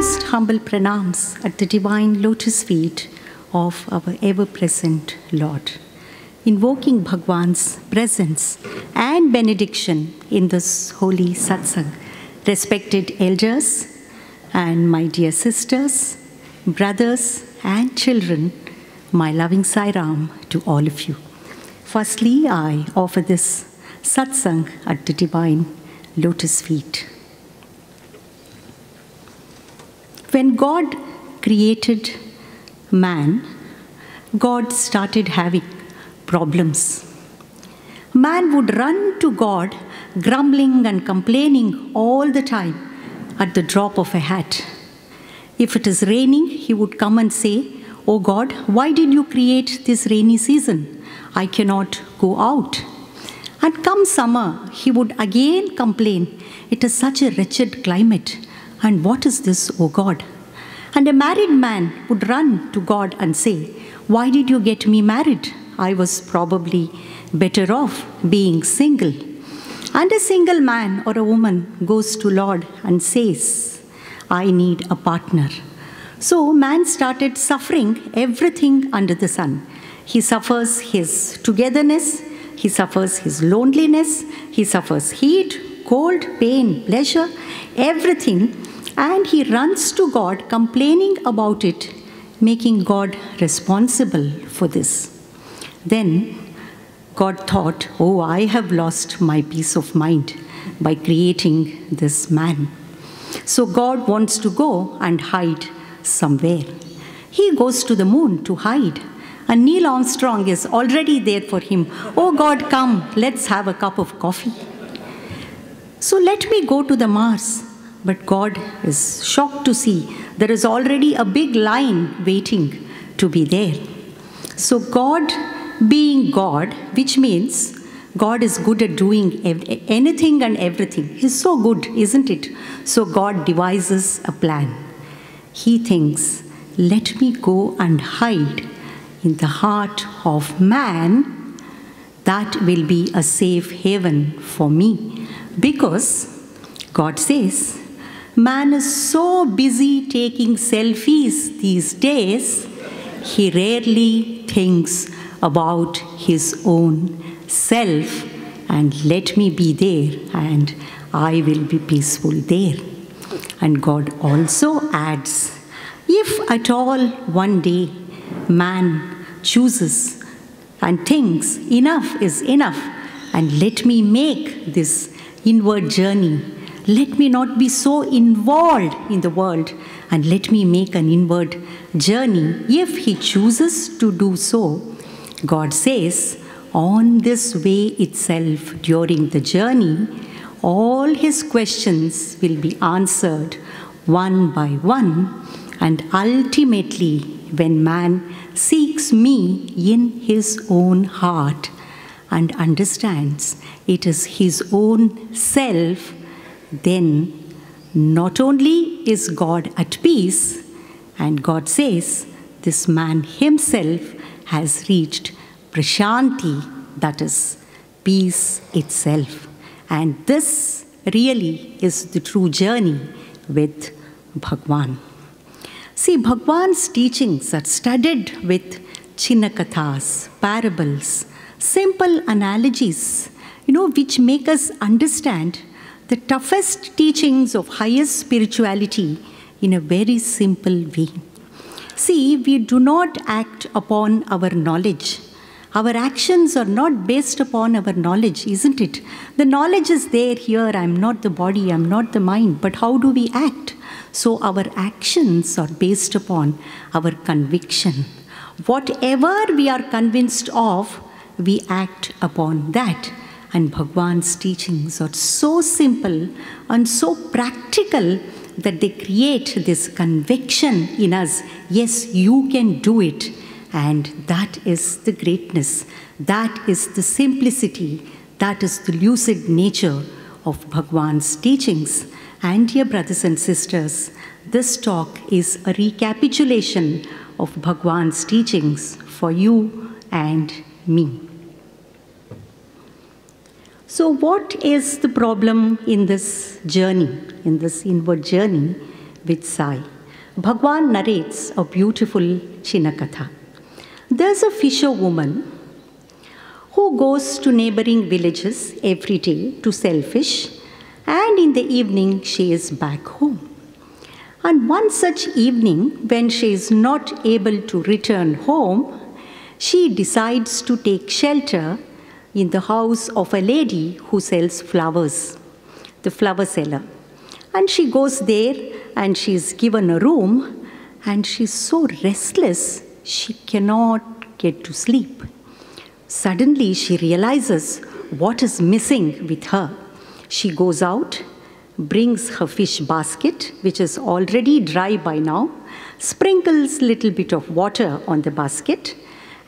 most humble pranams at the divine lotus feet of our ever-present Lord, invoking Bhagwan's presence and benediction in this holy satsang. Respected elders and my dear sisters, brothers and children, my loving Sai Ram to all of you. Firstly, I offer this satsang at the divine lotus feet. When God created man, God started having problems. Man would run to God, grumbling and complaining all the time at the drop of a hat. If it is raining, he would come and say, "Oh God, why did you create this rainy season? I cannot go out." And come summer, he would again complain, "It is such a wretched climate. And what is this, O God?" And a married man would run to God and say, "Why did you get me married? I was probably better off being single." And a single man or a woman goes to Lord and says, "I need a partner." So man started suffering everything under the sun. He suffers his togetherness, he suffers his loneliness, he suffers heat, cold, pain, pleasure, everything. And he runs to God complaining about it, making God responsible for this. Then God thought, "Oh, I have lost my peace of mind by creating this man." So God wants to go and hide somewhere. He goes to the moon to hide. And Neil Armstrong is already there for him. "Oh God, come, let's have a cup of coffee." So let me go to the Mars. But God is shocked to see there is already a big line waiting to be there. So God being God, which means God is good at doing anything and everything. He's so good, isn't it? So God devises a plan. He thinks, "Let me go and hide in the heart of man. That will be a safe haven for me." Because God says, man is so busy taking selfies these days, he rarely thinks about his own self, and let me be there and I will be peaceful there. And God also adds, if at all one day man chooses and thinks enough is enough, and let me make this inward journey, let me not be so involved in the world, and let me make an inward journey. If he chooses to do so, God says, on this way itself during the journey, all his questions will be answered one by one, and ultimately when man seeks me in his own heart and understands it is his own self, then not only is God at peace, and God says this man himself has reached Prasanthi, that is peace itself. And this really is the true journey with Bhagwan. See, Bhagwan's teachings are studded with Chinnakathas, parables, simple analogies, which make us understand the toughest teachings of highest spirituality in a very simple way. See, we do not act upon our knowledge. Our actions are not based upon our knowledge, isn't it? The knowledge is there here. I'm not the body, I'm not the mind. But how do we act? So our actions are based upon our conviction. Whatever we are convinced of, we act upon that. And Bhagwan's teachings are so simple and so practical that they create this conviction in us. Yes, you can do it. And that is the greatness. That is the simplicity. That is the lucid nature of Bhagwan's teachings. And dear brothers and sisters, this talk is a recapitulation of Bhagwan's teachings for you and me. So what is the problem in this journey, in this inward journey? with Sai. Bhagwan narrates a beautiful Chinakatha. There's a fisherwoman who goes to neighboring villages every day to sell fish, and in the evening she is back home. And one such evening, when she is not able to return home, she decides to take shelter in the house of a lady who sells flowers, the flower seller. And she goes there and she is given a room, and she's so restless she cannot get to sleep. Suddenly she realizes what is missing with her. She goes out, brings her fish basket, which is already dry by now, sprinkles little bit of water on the basket,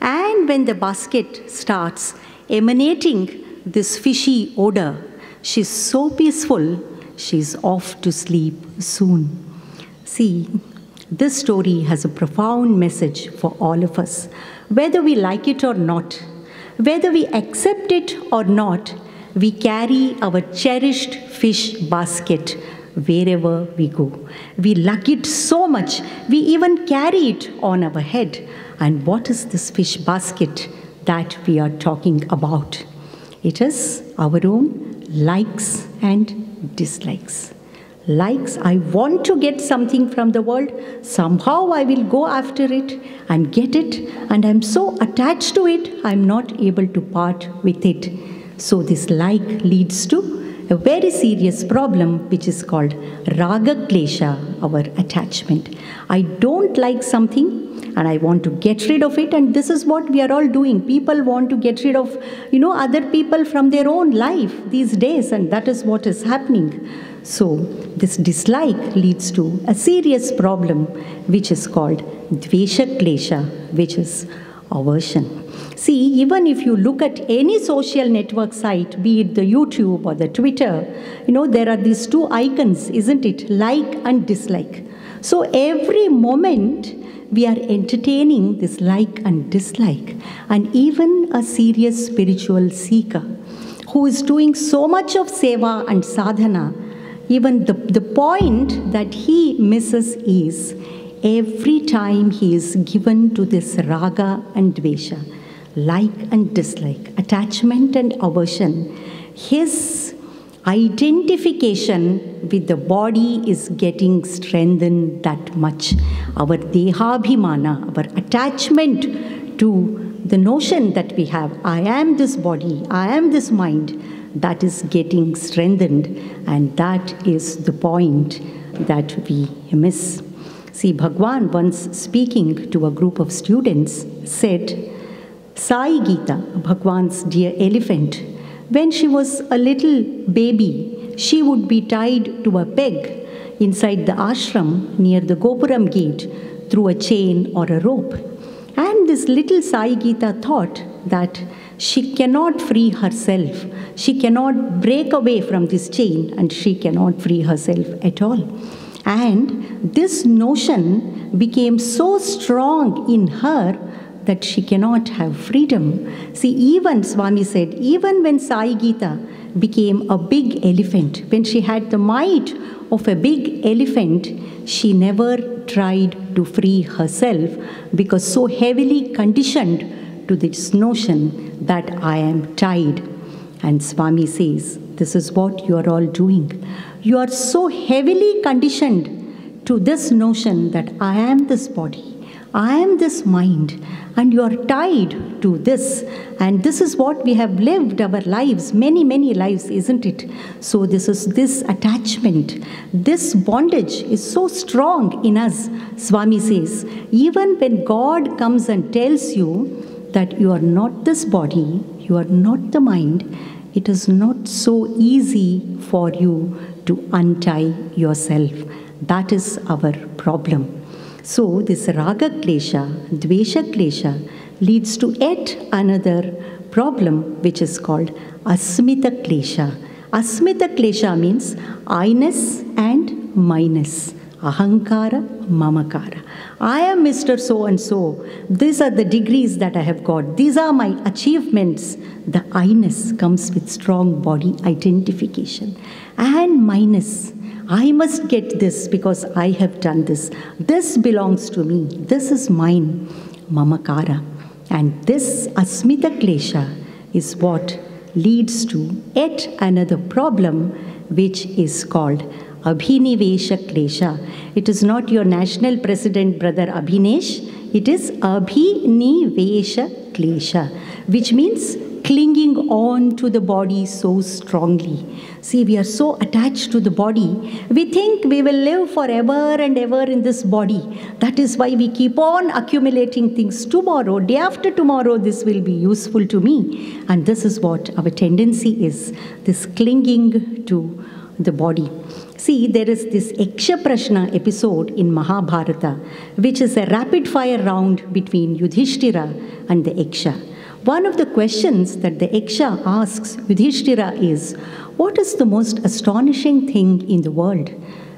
and when the basket starts emanating this fishy odor, she's so peaceful, she's off to sleep soon. See, this story has a profound message for all of us. Whether we like it or not, whether we accept it or not, we carry our cherished fish basket wherever we go. We lug it so much, we even carry it on our head. And what is this fish basket that we are talking about? It is our own likes and dislikes. Likes, I want to get something from the world, somehow I will go after it and get it, and I'm so attached to it, I'm not able to part with it. So this like leads to a very serious problem, which is called raga klesha, our attachment. I don't like something and I want to get rid of it, and this is what we are all doing. People want to get rid of, other people from their own life these days, and that is what is happening. So this dislike leads to a serious problem, which is called dvesha klesha, which is aversion. See, even if you look at any social network site, be it the YouTube or the Twitter, there are these two icons, isn't it? Like and dislike. So every moment we are entertaining this like and dislike. And even a serious spiritual seeker who is doing so much of seva and sadhana, even the point that he misses is every time he is given to this raga and dvesha, like and dislike, attachment and aversion, his identification with the body is getting strengthened that much. Our dehabhimana, our attachment to the notion that we have, I am this body, I am this mind, that is getting strengthened, and that is the point that we miss. See, Bhagwan, once speaking to a group of students, said, Sai Gita, Bhagwan's dear elephant, when she was a little baby, she would be tied to a peg inside the ashram near the Gopuram gate through a chain or a rope. And this little Sai Gita thought that she cannot free herself. She cannot break away from this chain, and she cannot free herself at all. And this notion became so strong in her that she cannot have freedom. See, even, Swami said, even when Sai Gita became a big elephant, when she had the might of a big elephant, she never tried to free herself, because so heavily conditioned to this notion that I am tied. And Swami says, this is what you are all doing. You are so heavily conditioned to this notion that I am this body, I am this mind, and you are tied to this. And this is what we have lived our lives, many, many lives, isn't it? So this attachment, this bondage is so strong in us. Swami says, even when God comes and tells you that you are not this body, you are not the mind, it is not so easy for you to untie yourself. That is our problem. So this raga klesha, dvesha klesha leads to yet another problem, which is called asmita klesha. Asmita klesha means I-ness and minus. Ahankara, mamakara. I am Mr. So-and-so. These are the degrees that I have got. These are my achievements. The I-ness comes with strong body identification. And minus. I must get this because I have done this. This belongs to me. This is mine. Mamakara. And this asmita klesha is what leads to yet another problem, which is called Abhinivesha klesha. It is not your national president, brother Abhinesh. It is Abhinivesha klesha, which means clinging on to the body so strongly. See, we are so attached to the body. We think we will live forever and ever in this body. That is why we keep on accumulating things. Tomorrow, day after tomorrow, this will be useful to me. And this is what our tendency is, this clinging to the body. See, there is this Yaksha Prashna episode in Mahabharata, which is a rapid fire round between Yudhishthira and the Yaksha. One of the questions that the Yaksha asks Yudhishthira is, what is the most astonishing thing in the world?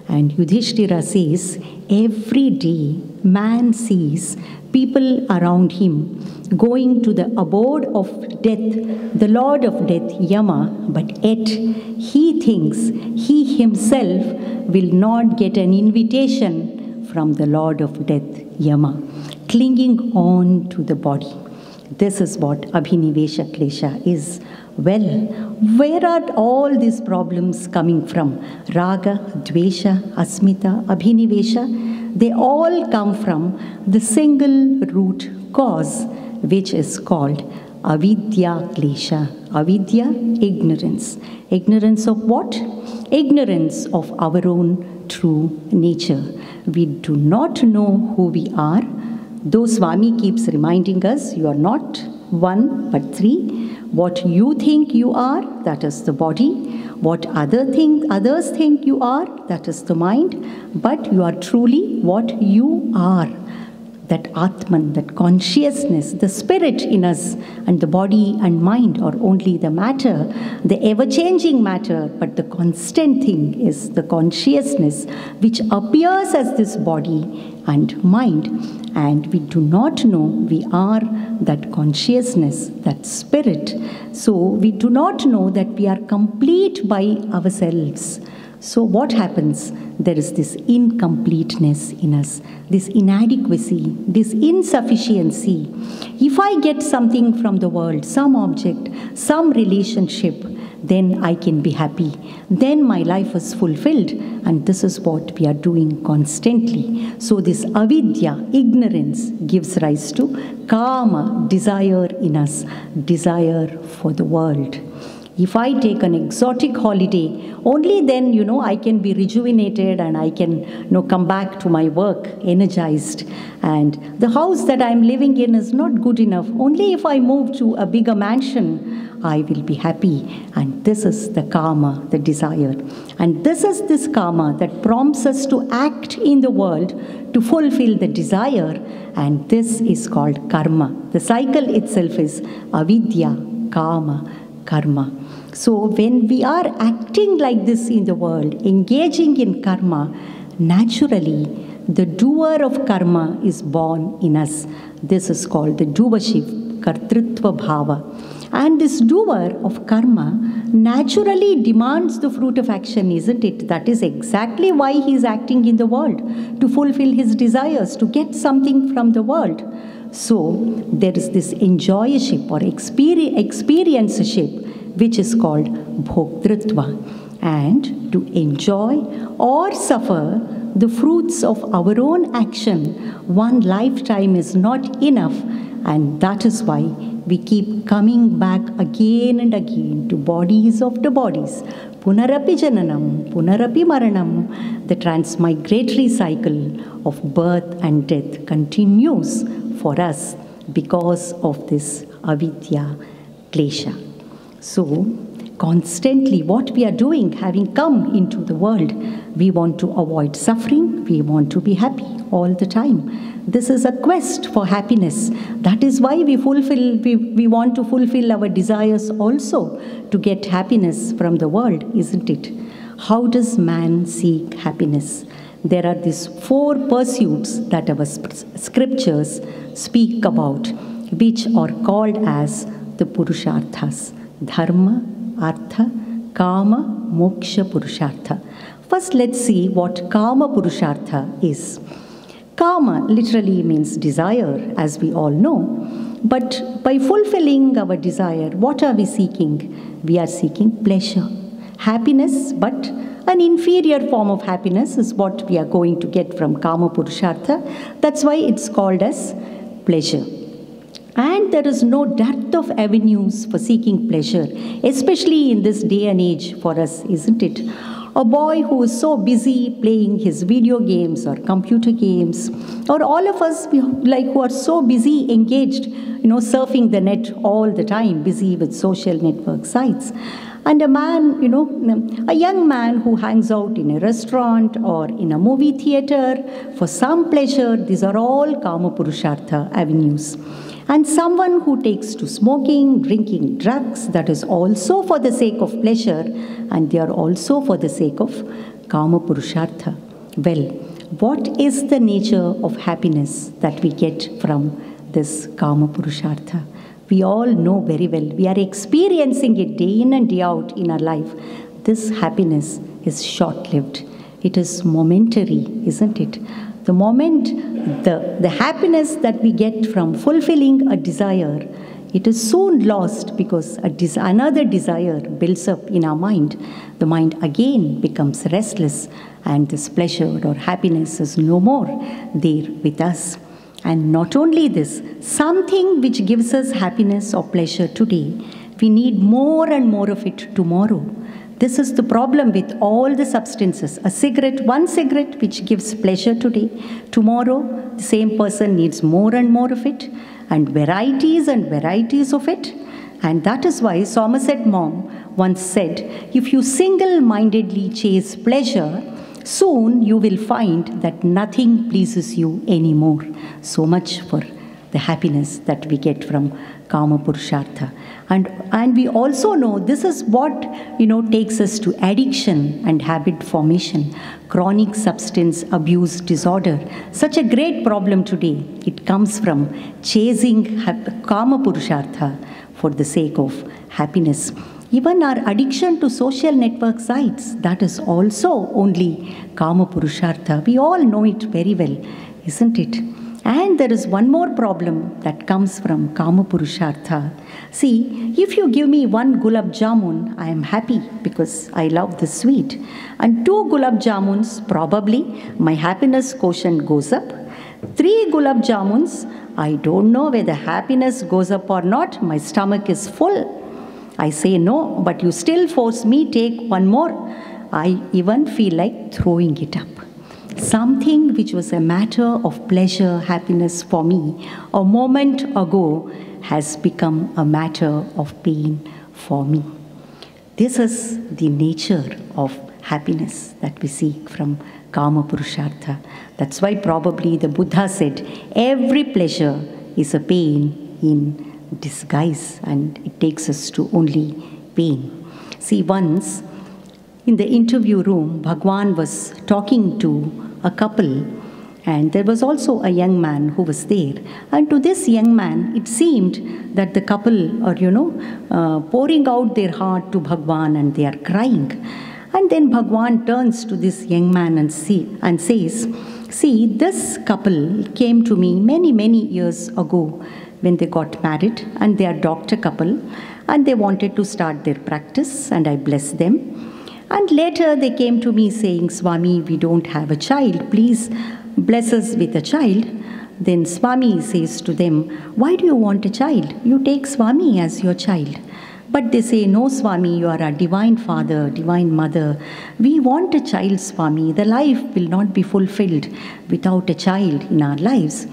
And Yudhishthira says, every day man sees people around him going to the abode of death, the Lord of death, Yama, but yet he thinks he himself will not get an invitation from the Lord of death, Yama, clinging on to the body. This is what Abhinivesha klesha is. Well, where are all these problems coming from? Raga, Dvesha, Asmita, Abhinivesha, they all come from the single root cause, which is called Avidya klesha. Avidya, ignorance. Ignorance of what? Ignorance of our own true nature. We do not know who we are. Though Swami keeps reminding us, you are not one but three. What you think you are, that is the body. What others think you are, that is the mind. But you are truly what you are. That Atman, that consciousness, the spirit in us, and the body and mind are only the matter, the ever-changing matter, but the constant thing is the consciousness which appears as this body and mind. And we do not know we are that consciousness, that spirit. So we do not know that we are complete by ourselves. So what happens? There is this incompleteness in us, this inadequacy, this insufficiency. If I get something from the world, some object, some relationship, then I can be happy. Then my life is fulfilled. And this is what we are doing constantly. So this avidya, ignorance, gives rise to kama, desire in us, desire for the world. If I take an exotic holiday, only then, I can be rejuvenated and I can, come back to my work energized. And the house that I'm living in is not good enough. Only if I move to a bigger mansion, I will be happy. And this is the karma, the desire. And this is this karma that prompts us to act in the world to fulfill the desire. And this is called karma. The cycle itself is avidya, karma, karma. So when we are acting like this in the world, engaging in karma, naturally the doer of karma is born in us. This is called the doership, kartritva bhava. And this doer of karma naturally demands the fruit of action, isn't it? That is exactly why he is acting in the world, to fulfill his desires, to get something from the world. So there is this enjoyship or experiencership, which is called bhoktritva. And to enjoy or suffer the fruits of our own action, one lifetime is not enough. And that is why we keep coming back again and again to bodies after bodies. Punarapi jananam, punarapi maranam. The transmigratory cycle of birth and death continues for us because of this avidya klesha. So, constantly what we are doing, having come into the world, we want to avoid suffering, we want to be happy all the time. This is a quest for happiness. That is why we want to fulfill our desires also, to get happiness from the world, isn't it? How does man seek happiness? There are these 4 pursuits that our scriptures speak about, which are called as the Purusharthas. Dharma, Artha, Kama, Moksha, Purushartha. First, let's see what Kama Purushartha is. Kama literally means desire, as we all know. But by fulfilling our desire, what are we seeking? We are seeking pleasure, happiness, but an inferior form of happiness is what we are going to get from Kama Purushartha. That's why it's called as pleasure. And there is no dearth of avenues for seeking pleasure, especially in this day and age for us, isn't it? A boy who is so busy playing his video games or computer games, or all of us who are so busy engaged, surfing the net all the time, busy with social network sites. And a man, a young man who hangs out in a restaurant or in a movie theater for some pleasure, these are all Kama Purushartha avenues. And someone who takes to smoking, drinking drugs, that is also for the sake of pleasure, and they are also for the sake of Kama Purushartha. Well, what is the nature of happiness that we get from this Kama Purushartha? We all know very well. We are experiencing it day in and day out in our life. This happiness is short-lived. It is momentary, isn't it? The moment, the happiness that we get from fulfilling a desire, it is soon lost because another desire builds up in our mind. The mind again becomes restless, and this pleasure or happiness is no more there with us. And not only this, something which gives us happiness or pleasure today, we need more and more of it tomorrow. This is the problem with all the substances. One cigarette which gives pleasure today, tomorrow the same person needs more and more of it, and varieties of it. And that is why Somerset Maugham once said, if you single-mindedly chase pleasure, soon you will find that nothing pleases you anymore. So much for the happiness that we get from Kama Purushartha. And we also know this is what, takes us to addiction and habit formation, chronic substance abuse disorder. Such a great problem today. It comes from chasing Kama Purushartha for the sake of happiness. Even our addiction to social network sites, that is also only Kama Purushartha. We all know it very well, isn't it? And there is one more problem that comes from Kama Purushartha. See, if you give me one gulab jamun, I am happy because I love the sweet. And 2 gulab jamuns, probably my happiness quotient goes up. 3 gulab jamuns, I don't know whether happiness goes up or not. My stomach is full. I say no, but you still force me take one more. I even feel like throwing it up. Something which was a matter of pleasure, happiness for me a moment ago has become a matter of pain for me. This is the nature of happiness that we seek from Kama Purushartha. That's why probably the Buddha said, every pleasure is a pain in disguise, and it takes us to only pain. See, once in the interview room, Bhagwan was talking to a couple, and there was also a young man who was there. And to this young man, it seemed that the couple are, pouring out their heart to Bhagwan, and they are crying. And then Bhagwan turns to this young man and says, see, this couple came to me many, many years ago when they got married, and they are doctor couple, and they wanted to start their practice, and I blessed them. And later they came to me saying, Swami, we don't have a child. Please bless us with a child. Then Swami says to them, why do you want a child? You take Swami as your child. But they say, no, Swami, you are a divine father, divine mother. We want a child, Swami. The life will not be fulfilled without a child in our lives.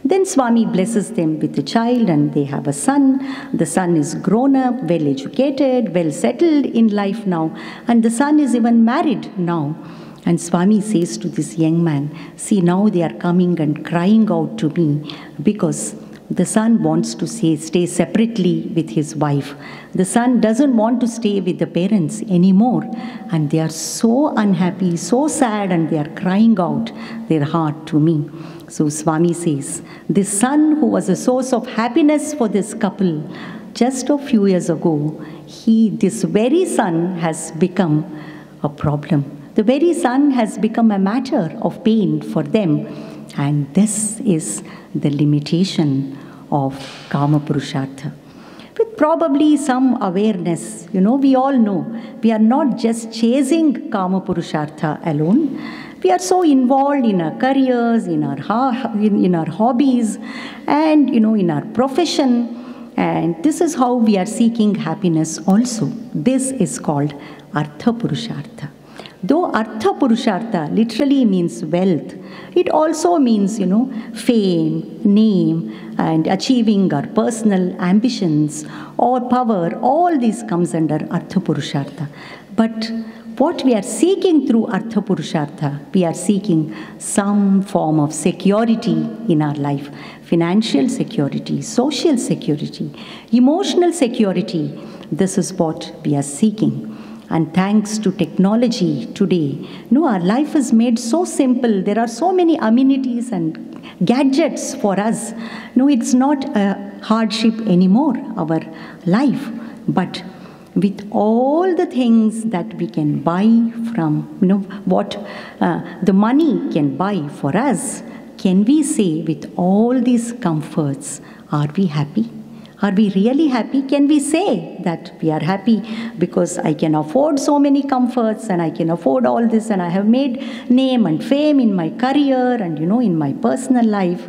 Then Swami blesses them with a child, and they have a son. The son is grown up, well educated, well settled in life now, and the son is even married now. And Swami says to this young man, see, now they are coming and crying out to me because the son wants to stay separately with his wife. The son doesn't want to stay with the parents anymore, and they are so unhappy, so sad, and they are crying out their heart to me. So Swami says, this son who was a source of happiness for this couple just a few years ago, this very son has become a problem The very sun has become a matter of pain for them. And this is the limitation of Kama Purushartha. With probably some awareness, we all know we are not just chasing Kama Purushartha alone. We are so involved in our careers, in our hobbies, and in our profession. And this is how we are seeking happiness also. This is called Artha Purushartha. Though Artha Purushartha literally means wealth, it also means, fame, name, and achieving our personal ambitions or power. All this comes under Artha Purushartha. But what we are seeking through Artha Purushartha, we are seeking some form of security in our life. Financial security, social security, emotional security. This is what we are seeking. And thanks to technology today, our life is made so simple. There are so many amenities and gadgets for us. No, it's not a hardship anymore, our life. But with all the things that we can buy from, what the money can buy for us, can we say with all these comforts, are we happy? Are we really happy? Can we say that we are happy because I can afford so many comforts and I can afford all this and I have made name and fame in my career and, in my personal life?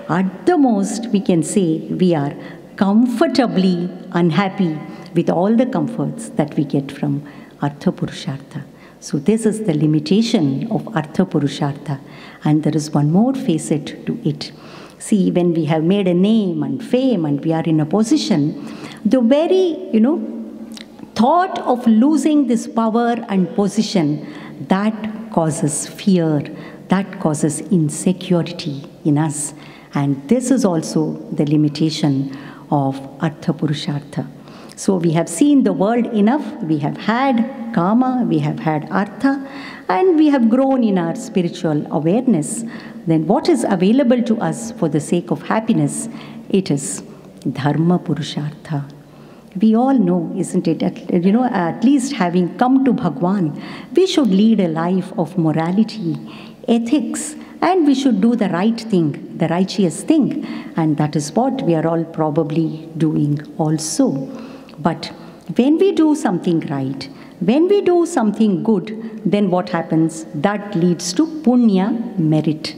At the most, we can say we are comfortably unhappy with all the comforts that we get from Artha Purushartha. So this is the limitation of Artha Purushartha. And there is one more facet to it. See, when we have made a name and fame and we are in a position, the very, thought of losing this power and position, that causes fear, that causes insecurity in us. And this is also the limitation of Artha Purushartha. So we have seen the world enough. We have had Kama, we have had Artha, and we have grown in our spiritual awareness. Then what is available to us for the sake of happiness? It is Dharma Purushartha. We all know, isn't it? At least having come to Bhagwan, we should lead a life of morality, ethics, and we should do the right thing, the righteous thing. And that is what we are all probably doing also. But when we do something right, when we do something good, then what happens? That leads to punya, merit.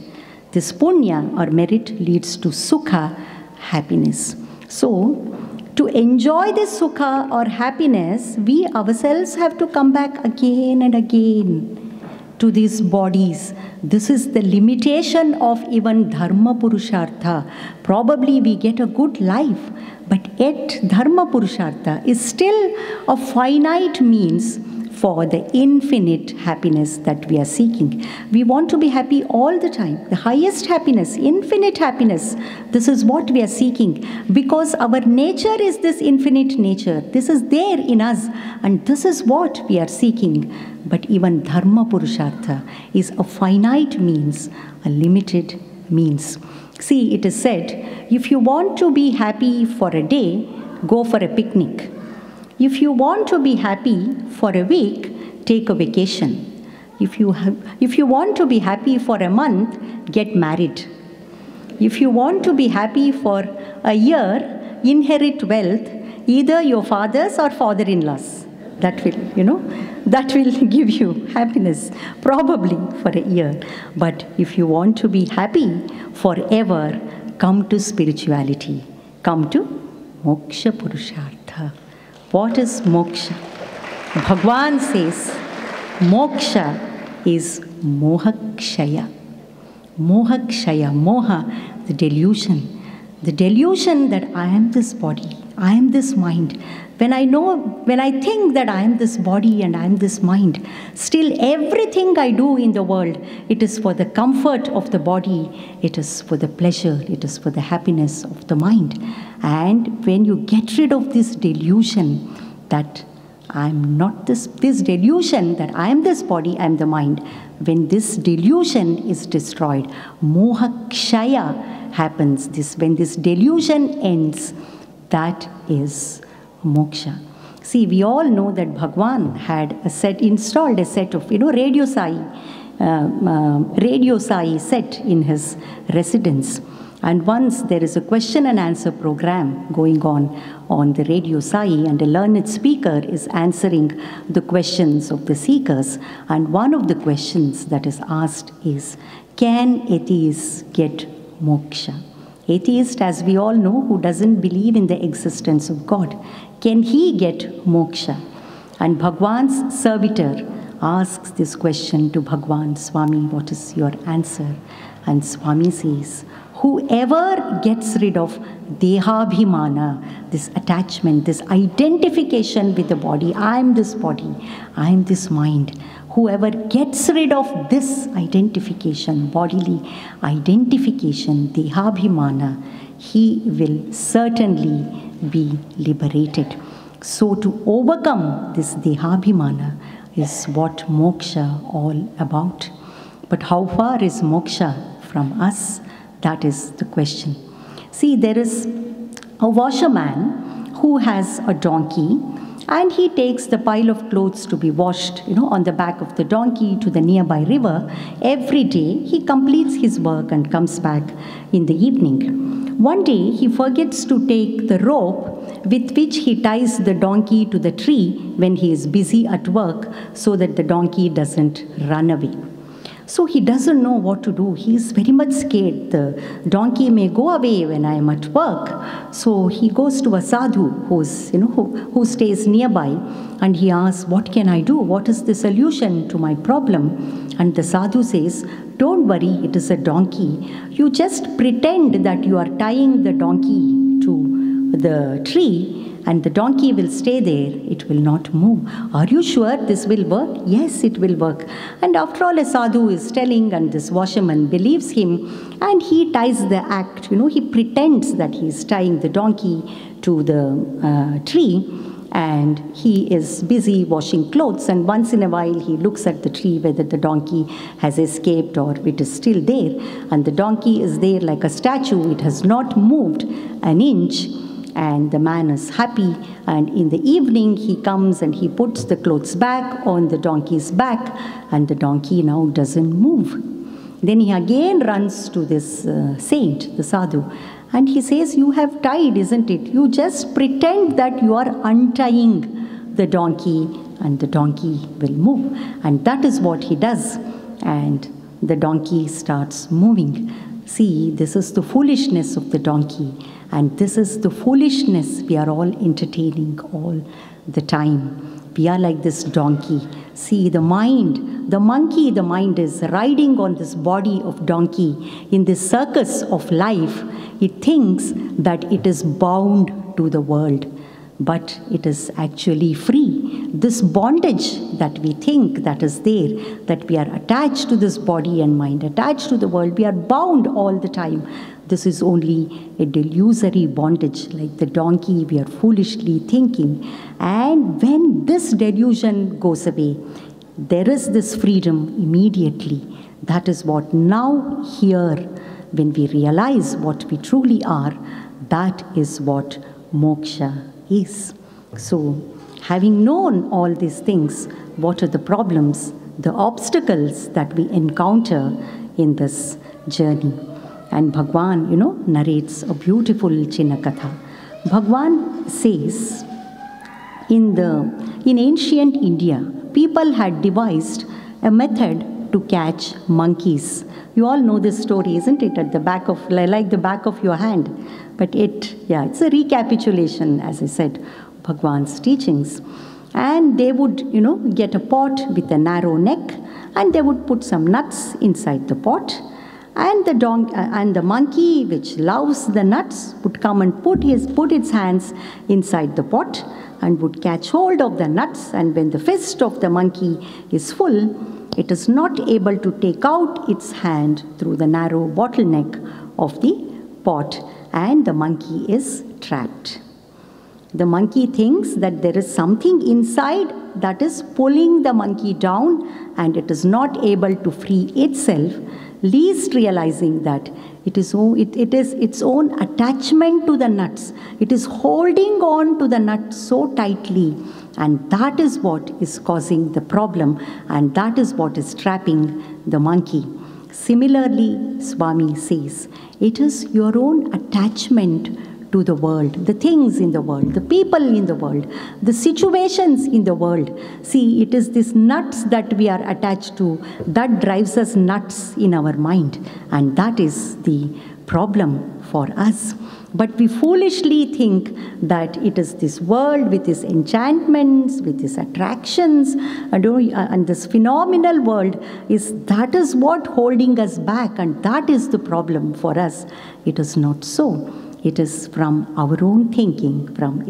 This punya or merit leads to sukha, happiness. So, to enjoy this sukha or happiness, we ourselves have to come back again and again to these bodies. This is the limitation of even Dharma Purushartha. Probably we get a good life, but yet Dharma Purushartha is still a finite means for the infinite happiness that we are seeking. We want to be happy all the time. The highest happiness, infinite happiness, this is what we are seeking. Because our nature is this infinite nature. This is there in us. And this is what we are seeking. But even Dharma Purushartha is a finite means, a limited means. See, it is said, if you want to be happy for a day, go for a picnic. If you want to be happy for a week, take a vacation. If you want to be happy for a month, get married. If you want to be happy for a year, inherit wealth, either your father's or father-in-law's. That will give you happiness, probably for a year. But if you want to be happy forever, come to spirituality. Come to Moksha Purushartha. What is moksha? Bhagwan says, moksha is mohakshaya. Mohakshaya, moha, the delusion. The delusion that I am this body, I am this mind. When I think that I am this body and I am this mind, still everything I do in the world, it is for the comfort of the body, it is for the pleasure, it is for the happiness of the mind. And when you get rid of this delusion that I am not this delusion that I am this body, I am the mind, when this delusion is destroyed, mohakshaya happens. When this delusion ends, that is moksha. See, we all know that Bhagwan had installed a set of, Radio Sai set in his residence. And once there is a question and answer program going on the Radio Sai, and a learned speaker is answering the questions of the seekers. And one of the questions that is asked is, can atheists get moksha? Atheist, as we all know, who doesn't believe in the existence of God, can he get moksha? And Bhagwan's servitor asks this question to Bhagwan, Swami, what is your answer? And Swami says, whoever gets rid of dehabhimana, this attachment, this identification with the body, I am this body, I am this mind, whoever gets rid of this identification, bodily identification, dehabhimana, he will certainly be liberated. So to overcome this dehabhimana is what moksha all about. But how far is moksha from us? That is the question. See, there is a washerman who has a donkey, and he takes the pile of clothes to be washed, on the back of the donkey to the nearby river. Every day he completes his work and comes back in the evening. One day he forgets to take the rope with which he ties the donkey to the tree when he is busy at work, so that the donkey doesn't run away. So he doesn't know what to do. He is very much scared. The donkey may go away when I am at work. So he goes to a sadhu who stays nearby, and he asks, what can I do? What is the solution to my problem? And the sadhu says, don't worry, it is a donkey. You just pretend that you are tying the donkey to the tree, and the donkey will stay there. It will not move. Are you sure this will work? Yes, it will work. And after all, a sadhu is telling, and this washerman believes him, and he ties the act. He pretends that he is tying the donkey to the tree, and he is busy washing clothes, and once in a while he looks at the tree whether the donkey has escaped or it is still there, and the donkey is there like a statue. It has not moved an inch. And the man is happy, and in the evening he comes and he puts the clothes back on the donkey's back, and the donkey now doesn't move. Then he again runs to this saint, the sadhu, and he says, you have tied, isn't it? You just pretend that you are untying the donkey, and the donkey will move. And that is what he does, and the donkey starts moving. See, this is the foolishness of the donkey. And this is the foolishness we are all entertaining all the time. We are like this donkey. See, the mind, the monkey, the mind is riding on this body of donkey in this circus of life. It thinks that it is bound to the world, but it is actually free. This bondage that we think that is there, that we are attached to this body and mind, attached to the world, we are bound all the time. This is only a delusory bondage, like the donkey we are foolishly thinking. And when this delusion goes away, there is this freedom immediately. That is what now here, when we realize what we truly are, that is what moksha is. So, having known all these things, what are the problems, the obstacles that we encounter in this journey? And Bhagwan, narrates a beautiful Chinnakatha. Bhagwan says, in ancient India, people had devised a method to catch monkeys. You all know this story, isn't it? At the back of, like the back of your hand. But it's a recapitulation, as I said, Bhagwan's teachings. And they would, get a pot with a narrow neck, and they would put some nuts inside the pot. And the monkey, which loves the nuts, would come and put its hands inside the pot and would catch hold of the nuts. And when the fist of the monkey is full, it is not able to take out its hand through the narrow bottleneck of the pot, and the monkey is trapped. The monkey thinks that there is something inside that is pulling the monkey down, and it is not able to free itself. least realizing that it is its own attachment to the nuts. It is holding on to the nut so tightly, and that is what is causing the problem, and that is what is trapping the monkey. Similarly, Swami says, it is your own attachment to the world, the things in the world, the people in the world, the situations in the world. See, it is these nuts that we are attached to that drives us nuts in our mind, and that is the problem for us. But we foolishly think that it is this world with its enchantments, with its attractions, and this phenomenal world that is what holding us back, and that is the problem for us. It is not so. It is from our own thinking, from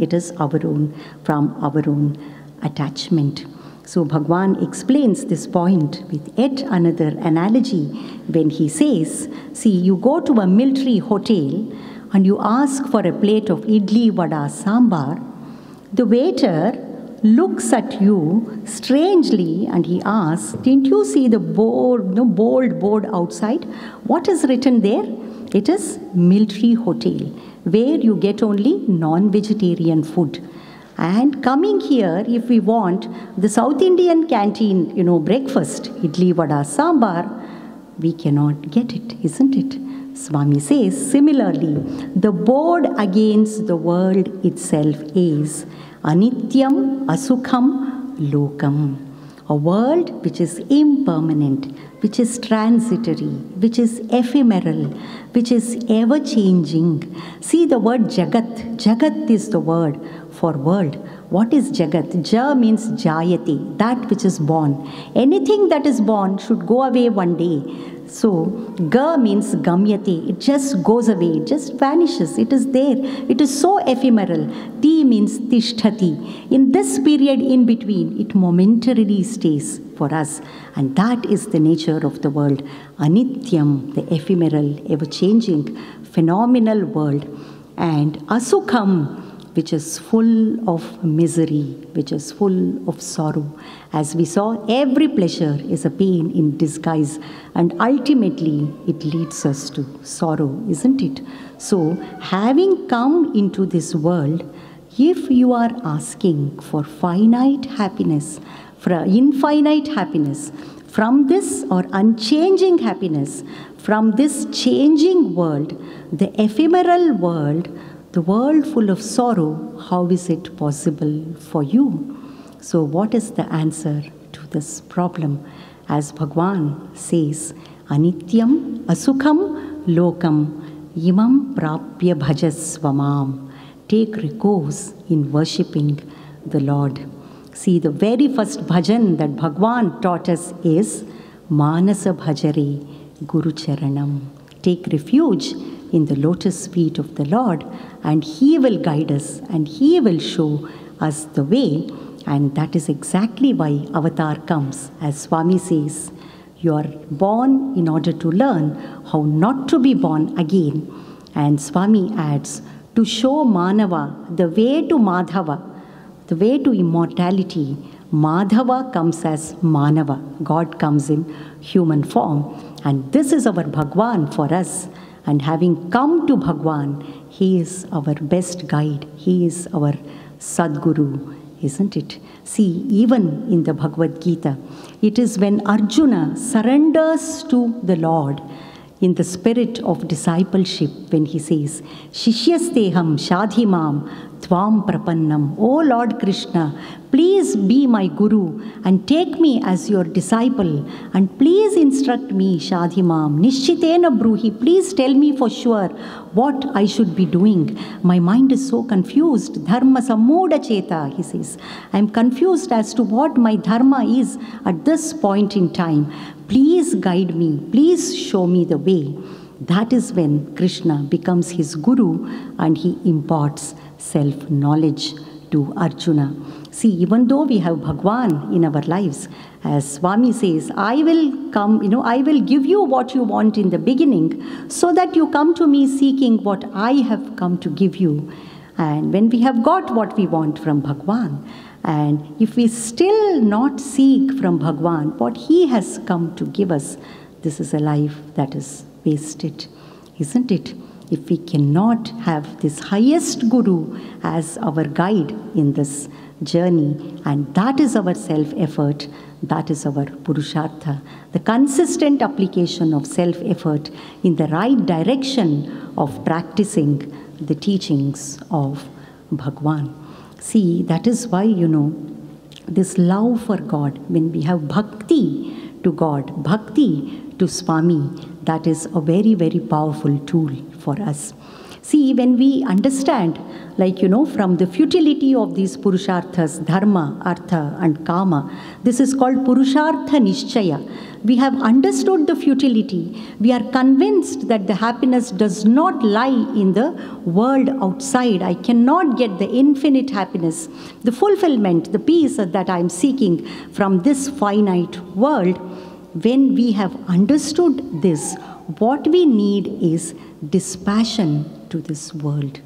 our own attachment. So Bhagwan explains this point with yet another analogy when he says, see, you go to a military hotel and you ask for a plate of idli, vada, sambar. The waiter looks at you strangely and he asks, didn't you see the bold board outside? What is written there? It is military hotel, where you get only non-vegetarian food. And coming here, if we want the South Indian canteen, breakfast, idli, vada, sambar, we cannot get it, isn't it? Swami says, similarly, the board against the world itself is anityam asukham lokam. A world which is impermanent, which is transitory, which is ephemeral, which is ever-changing. See the word Jagat. Jagat is the word for world. What is Jagat? Ja means Jayati, that which is born. Anything that is born should go away one day. So, Ga means Gamyati. It just goes away, it just vanishes. It is there. It is so ephemeral. Ti means Tishtati. In this period in between, it momentarily stays for us. And that is the nature of the world. Anityam, the ephemeral, ever-changing, phenomenal world. And Asukham, which is full of misery, which is full of sorrow. As we saw, every pleasure is a pain in disguise, and ultimately it leads us to sorrow, isn't it? So, having come into this world, if you are asking for finite happiness, for infinite happiness, from this or unchanging happiness, from this changing world, the ephemeral world, the world full of sorrow, how is it possible for you? So what is the answer to this problem? As Bhagwan says, Anityam asukham lokam imam prapya bhajasvamam. Take recourse in worshipping the Lord. See, the very first bhajan that Bhagwan taught us is Manasa Bhajare Guru Charanam. Take refuge in the lotus feet of the Lord, and He will guide us and He will show us the way. And that is exactly why Avatar comes. As Swami says, you are born in order to learn how not to be born again. And Swami adds, to show Manava the way to Madhava, the way to immortality. Madhava comes as Manava. God comes in human form. And this is our Bhagwan for us. And having come to Bhagwan, He is our best guide. He is our Sadguru, isn't it? See, even in the Bhagavad Gita, it is when Arjuna surrenders to the Lord in the spirit of discipleship, when he says, Shishyasteham Shadhimam Tvam Prapannam. O Lord Krishna, please be my Guru and take me as your disciple, and please instruct me, Shadhimam. Nishchitena Bruhi, please tell me for sure what I should be doing. My mind is so confused. Dharma Sammoda Cheta, he says. I am confused as to what my dharma is at this point in time. Please guide me. Please show me the way. That is when Krishna becomes his Guru and he imparts self-knowledge to Arjuna. See, even though we have Bhagwan in our lives, as Swami says, I will come, I will give you what you want in the beginning so that you come to me seeking what I have come to give you. And when we have got what we want from Bhagwan, and if we still not seek from Bhagwan what he has come to give us, this is a life that is wasted, isn't it? If we cannot have this highest Guru as our guide in this journey, and that is our self-effort, that is our Purushartha, the consistent application of self-effort in the right direction of practicing the teachings of Bhagwan. See, that is why, this love for God, when we have bhakti to God, bhakti to Swami, that is a very, very powerful tool for us. See, when we understand, from the futility of these Purusharthas, Dharma, Artha and Kama, this is called Purushartha Nishchaya. We have understood the futility. We are convinced that the happiness does not lie in the world outside. I cannot get the infinite happiness, the fulfillment, the peace that I am seeking from this finite world. When we have understood this, what we need is dispassion to this world.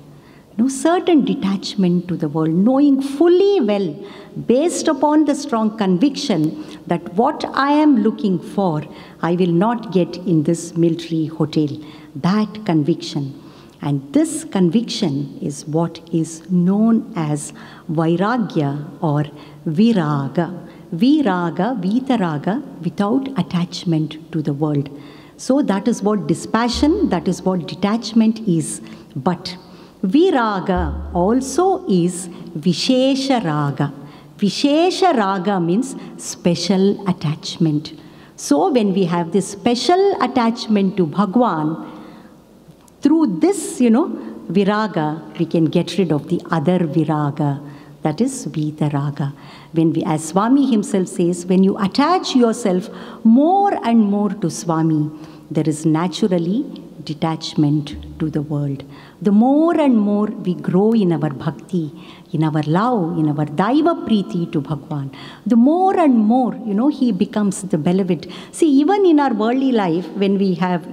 Certain detachment to the world, knowing fully well, based upon the strong conviction that what I am looking for, I will not get in this military hotel. That conviction. And this conviction is what is known as Vairagya or Viraga. Viraga, Vitaraga, without attachment to the world. So that is what dispassion, that is what detachment is. But Viraga also is Vishesha Raga. Vishesha Raga means special attachment. So when we have this special attachment to Bhagwan, through this, Viraga, we can get rid of the other Viraga, that is Vitaraga. When we, as Swami himself says, when you attach yourself more and more to Swami, there is naturally detachment to the world. The more and more we grow in our bhakti, in our love, in our Daiva Priti to Bhagwan, the more and more, he becomes the beloved. See, even in our worldly life, when we have,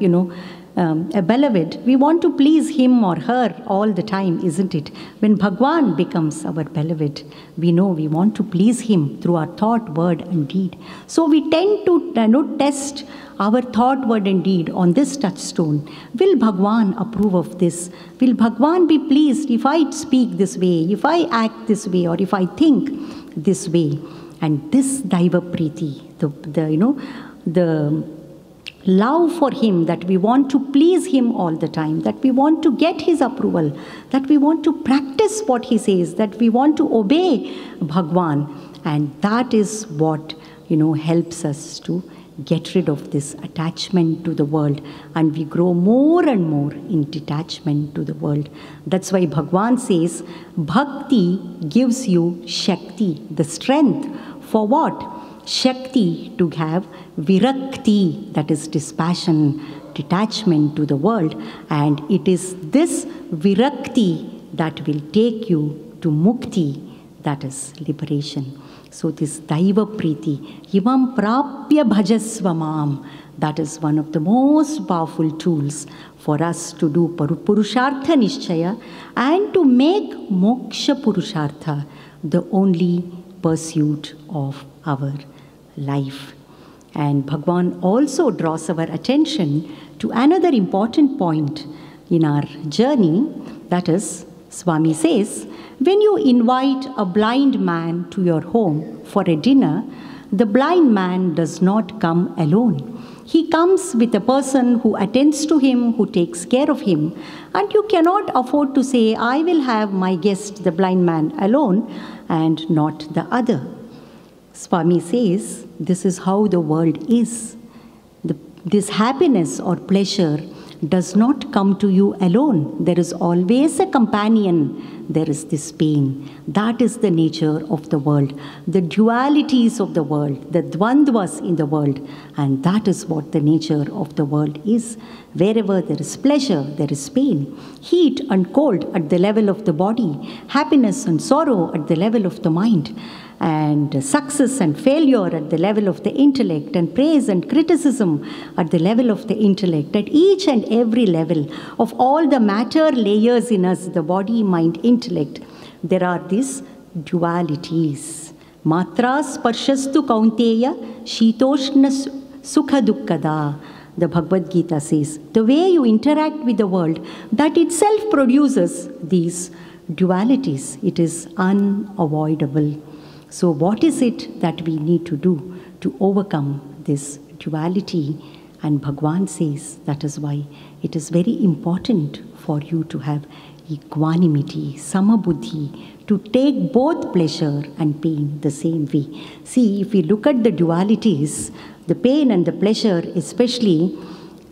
a beloved, we want to please him or her all the time, isn't it? When Bhagwan becomes our beloved, we know we want to please him through our thought, word and deed. So we tend to test our thought, word and deed on this touchstone. Will Bhagwan approve of this? Will Bhagwan be pleased if I speak this way, if I act this way, or if I think this way? And this Daiva Priti, the love for him, that we want to please him all the time, that we want to get his approval, that we want to practice what he says, that we want to obey Bhagwan. And that is what, helps us to get rid of this attachment to the world, and we grow more and more in detachment to the world. That's why Bhagwan says, Bhakti gives you Shakti, the strength. For what? Shakti, to have Virakti, that is dispassion, detachment to the world. And it is this Virakti that will take you to Mukti, that is liberation. So this Daiva Priti, Imam Prapya Bhajasvamam, that is one of the most powerful tools for us to do Purushartha Nishchaya and to make Moksha Purushartha the only pursuit of our life. And Bhagwan also draws our attention to another important point in our journey, that is, Swami says, when you invite a blind man to your home for a dinner, the blind man does not come alone. He comes with a person who attends to him, who takes care of him. And you cannot afford to say, I will have my guest, the blind man, alone and not the other. Swami says, this is how the world is. This happiness or pleasure does not come to you alone. There is always a companion. There is this pain. That is the nature of the world. The dualities of the world, the dvandvas in the world. And that is what the nature of the world is. Wherever there is pleasure, there is pain. Heat and cold at the level of the body. Happiness and sorrow at the level of the mind. And success and failure at the level of the intellect, and praise and criticism at the level of the intellect, at each and every level of all the matter layers in us, the body, mind, intellect, there are these dualities. Matra sparshastu kaunteya shitoshna Sukha Dukkada, the Bhagavad Gita says. The way you interact with the world, that itself produces these dualities. It is unavoidable. So what is it that we need to do to overcome this duality? And Bhagwan says that is why it is very important for you to have equanimity, samabuddhi, to take both pleasure and pain the same way. See, if we look at the dualities, the pain and the pleasure, especially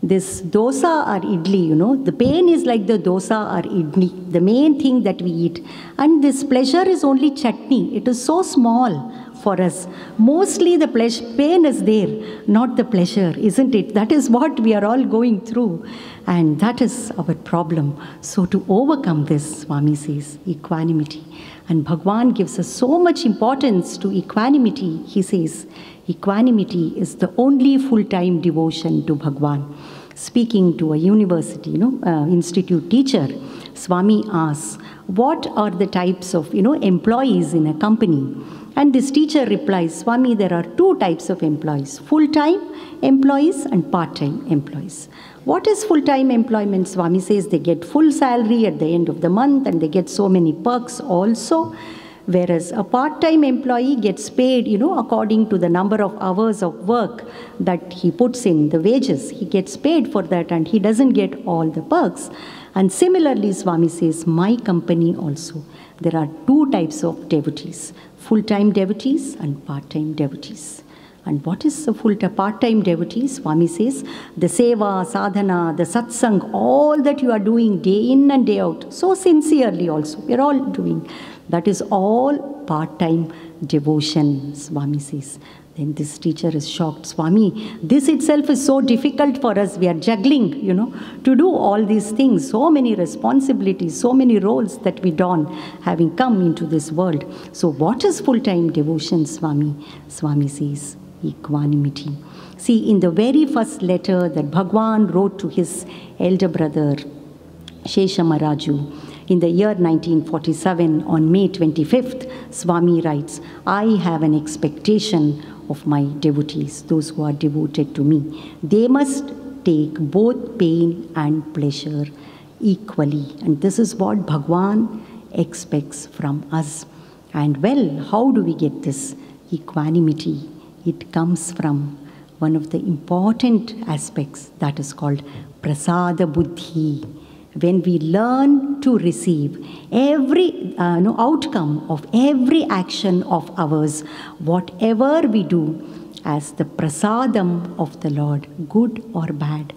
this dosa or idli, the pain is like the dosa or idli, the main thing that we eat. And this pleasure is only chutney. It is so small for us. Mostly the pain is there, not the pleasure, isn't it? That is what we are all going through. And that is our problem. So to overcome this, Swami says, equanimity. And Bhagwan gives us so much importance to equanimity. He says, equanimity is the only full-time devotion to Bhagwan. Speaking to a university, institute teacher, Swami asks, what are the types of, employees in a company? And this teacher replies, Swami, there are two types of employees, full-time employees and part-time employees. What is full-time employment? Swami says they get full salary at the end of the month and they get so many perks also. Whereas a part-time employee gets paid, according to the number of hours of work that he puts in, the wages. He gets paid for that and he doesn't get all the perks. And similarly, Swami says, my company also, there are two types of devotees, full-time devotees and part-time devotees. And what is the part-time devotees? Swami says, the seva, sadhana, the satsang, all that you are doing day in and day out, so sincerely also, we are all doing. That is all part-time devotion, Swami says. Then this teacher is shocked. Swami, this itself is so difficult for us. We are juggling, to do all these things. So many responsibilities, so many roles that we don, having come into this world. So what is full-time devotion, Swami? Swami says, equanimity. See, in the very first letter that Bhagwan wrote to his elder brother, Sheshamaraju, in the year 1947, on May 25th, Swami writes, I have an expectation of my devotees, those who are devoted to me. They must take both pain and pleasure equally. And this is what Bhagwan expects from us. And well, how do we get this equanimity? It comes from one of the important aspects that is called prasada buddhi. When we learn to receive every outcome of every action of ours, whatever we do, as the prasadam of the Lord, good or bad.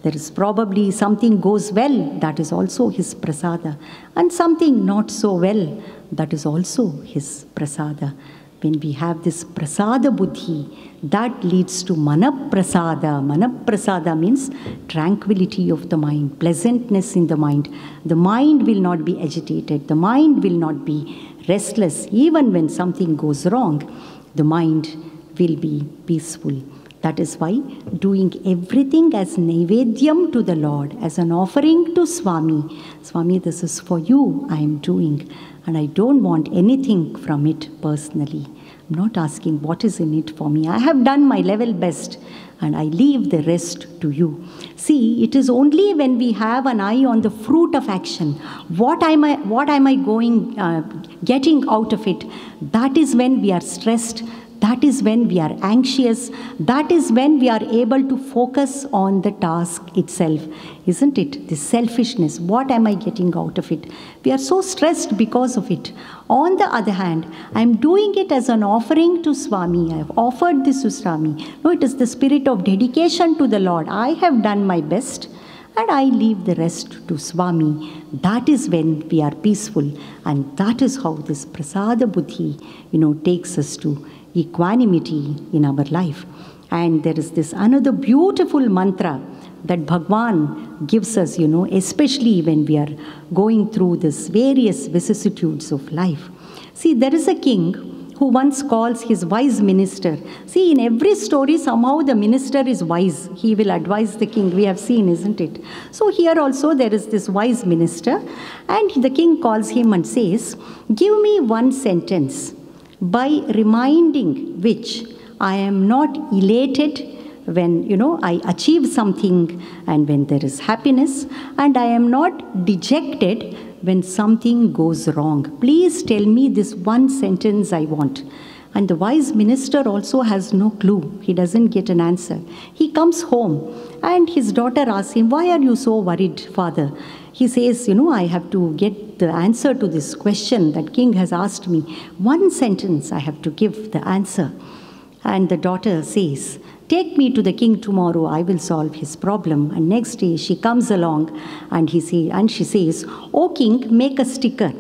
There is probably something goes well, that is also his prasada, and something not so well, that is also his prasada. When we have this prasada buddhi, that leads to manaprasada. Manaprasada means tranquility of the mind, pleasantness in the mind. The mind will not be agitated. The mind will not be restless. Even when something goes wrong, the mind will be peaceful. That is why doing everything as naivedyam to the Lord, as an offering to Swami. Swami, this is for you I am doing, and I don't want anything from it personally. I'm not asking what is in it for me. I have done my level best and I leave the rest to you. See, it is only when we have an eye on the fruit of action, what am I getting out of it, that is when we are stressed. That is when we are anxious. That is when we are able to focus on the task itself. Isn't it? This selfishness. What am I getting out of it? We are so stressed because of it. On the other hand, I am doing it as an offering to Swami. I have offered this to Swami. No, it is the spirit of dedication to the Lord. I have done my best and I leave the rest to Swami. That is when we are peaceful. And that is how this prasada buddhi, takes us to equanimity in our life. And there is this another beautiful mantra that Bhagwan gives us, especially when we are going through this various vicissitudes of life. See, there is a king who once calls his wise minister. See, in every story, somehow the minister is wise. He will advise the king. We have seen, isn't it? So here also there is this wise minister, and the king calls him and says, give me one sentence by reminding which I am not elated when, I achieve something and when there is happiness, and I am not dejected when something goes wrong. Please tell me this one sentence I want. And the wise minister also has no clue. He doesn't get an answer. He comes home and his daughter asks him, "Why are you so worried, father?" He says, "I have to get the answer to this question that king has asked me. One sentence I have to give the answer." And the daughter says, "Take me to the king tomorrow, I will solve his problem." And next day she comes along and she says, "O king, make a sticker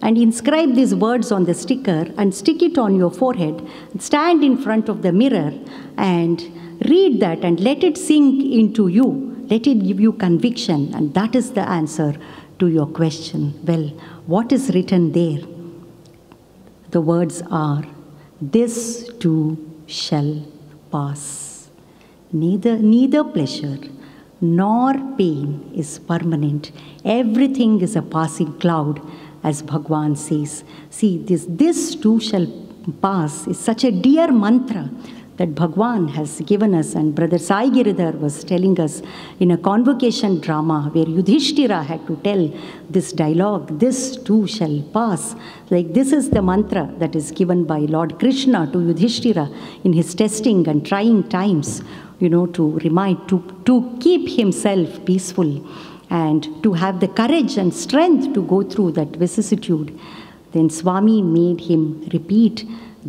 and inscribe these words on the sticker and stick it on your forehead. Stand in front of the mirror and read that and let it sink into you. Let it give you conviction, and that is the answer to your question." Well, what is written there? The words are, "This too shall pass. Neither pleasure nor pain is permanent. Everything is a passing cloud," as Bhagwan says. See, this too shall pass is such a dear mantra that Bhagwan has given us. And Brother Sai Giridhar was telling us in a convocation drama where Yudhishthira had to tell this dialogue, "This too shall pass." Like, this is the mantra that is given by Lord Krishna to Yudhishthira in his testing and trying times, to remind, to keep himself peaceful and to have the courage and strength to go through that vicissitude. Then Swami made him repeat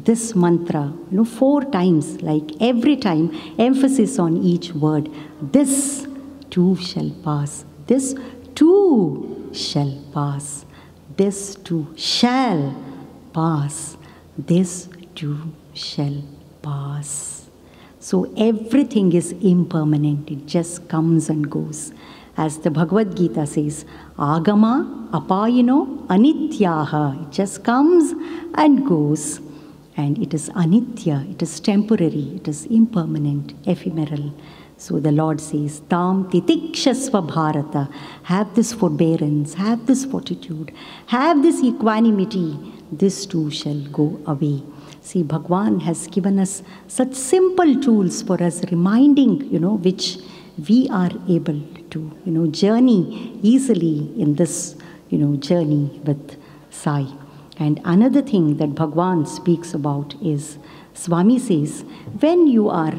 this mantra, 4 times, like every time, emphasis on each word. This too shall pass. This too shall pass. This too shall pass. This too shall pass. So everything is impermanent. It just comes and goes. As the Bhagavad Gita says, "Agama apayino anityaha." It just comes and goes. And it is anitya, it is temporary, it is impermanent, ephemeral. So the Lord says, "Tam titikshasva bharata." Have this forbearance, have this fortitude, have this equanimity. This too shall go away. See, Bhagwan has given us such simple tools for us, reminding, which we are able to, journey easily in this, journey with Sai. And another thing that Bhagwan speaks about is, Swami says, when you are,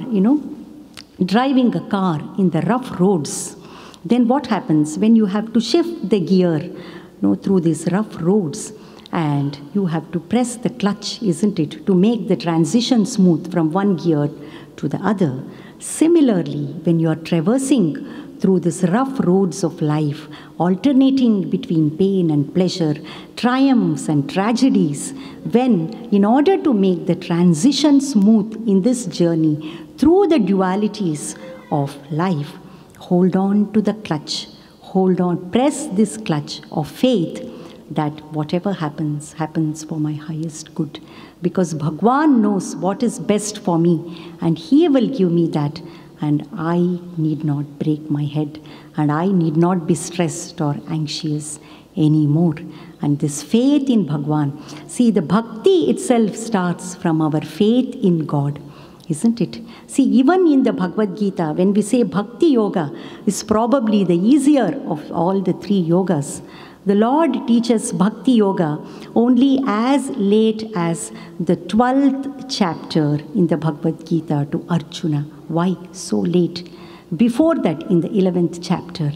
driving a car in the rough roads, then what happens when you have to shift the gear, through these rough roads, and you have to press the clutch, isn't it, to make the transition smooth from one gear to the other. Similarly, when you are traversing through these rough roads of life, alternating between pain and pleasure, triumphs and tragedies, when, in order to make the transition smooth in this journey through the dualities of life, hold on to the clutch, hold on, press this clutch of faith that whatever happens, happens for my highest good. Because Bhagwan knows what is best for me, and He will give me that. And I need not break my head, and I need not be stressed or anxious anymore. And this faith in Bhagwan, see, the bhakti itself starts from our faith in God, isn't it? See, even in the Bhagavad Gita, when we say Bhakti Yoga is probably the easier of all the 3 yogas, the Lord teaches Bhakti Yoga only as late as the 12th chapter in the Bhagavad Gita to Arjuna. Why so late? Before that, in the 11th chapter,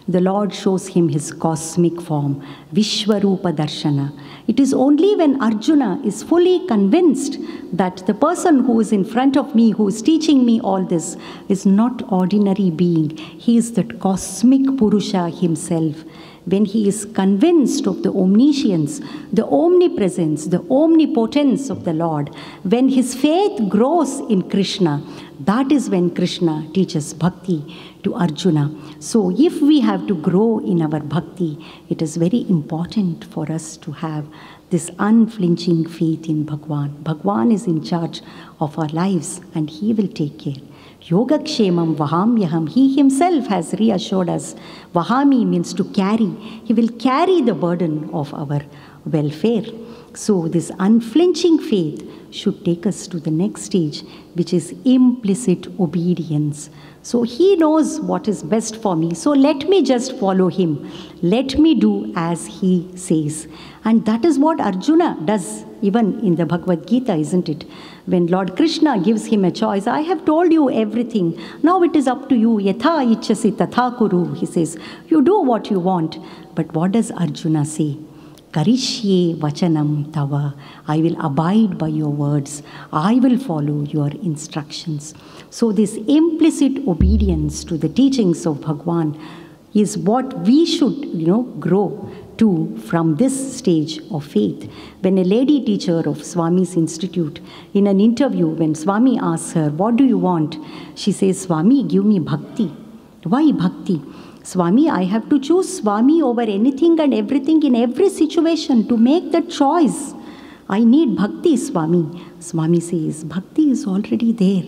the Lord shows him his cosmic form, Vishwarupa Darshana. It is only when Arjuna is fully convinced that the person who is in front of me, who is teaching me all this, is not ordinary being. He is that cosmic Purusha himself. When he is convinced of the omniscience, the omnipresence, the omnipotence of the Lord, when his faith grows in Krishna, that is when Krishna teaches bhakti to Arjuna. So if we have to grow in our bhakti, it is very important for us to have this unflinching faith in Bhagwan. Bhagwan is in charge of our lives, and He will take care. Yogakshemam vahamyaham. He himself has reassured us. Vahami means to carry. He will carry the burden of our welfare. So this unflinching faith should take us to the next stage, which is implicit obedience. So he knows what is best for me. So let me just follow him. Let me do as he says. And that is what Arjuna does even in the Bhagavad Gita, isn't it? When Lord Krishna gives him a choice, I have told you everything. Now it is up to you. Yatha ichchasi tatha kuru. He says, you do what you want. But what does Arjuna say? Karishye vachanam tava. I will abide by your words. I will follow your instructions. So this implicit obedience to the teachings of Bhagwan is what we should, grow to from this stage of faith. When a lady teacher of Swami's Institute, in an interview, when Swami asks her, what do you want? She says, Swami, give me bhakti. Why bhakti? Swami, I have to choose Swami over anything and everything in every situation to make that choice. I need bhakti, Swami. Swami says, bhakti is already there.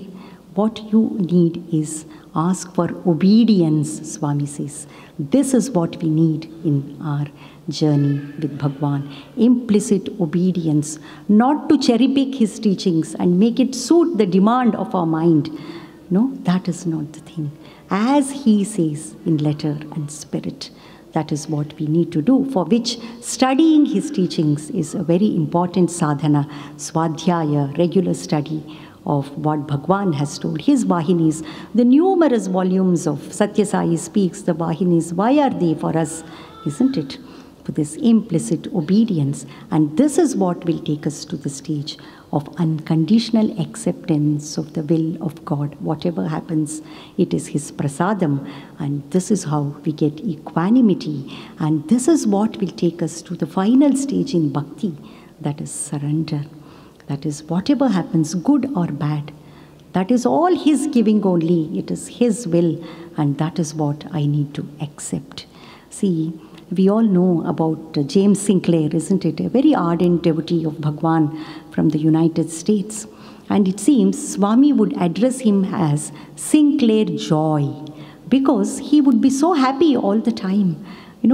What you need is ask for obedience, Swami says. This is what we need in our journey with Bhagwan. Implicit obedience, not to cherry pick his teachings and make it suit the demand of our mind. No, that is not the thing. As he says in letter and spirit, that is what we need to do, for which studying his teachings is a very important sadhana, swadhyaya, regular study of what Bhagwan has told. His Vahinis, the numerous volumes of Satya Sai speaks, the Vahinis, why are they for us, isn't it? For this implicit obedience. And this is what will take us to the stage of unconditional acceptance of the will of God. Whatever happens, it is his prasadam. And this is how we get equanimity. And this is what will take us to the final stage in bhakti, that is surrender. That is whatever happens, good or bad, that is all his giving only. It is his will, and that is what I need to accept. See, we all know about James Sinclair, isn't it? A very ardent devotee of Bhagwan from the United States. And it seems Swami would address him as Sinclair Joy, because he would be so happy all the time. He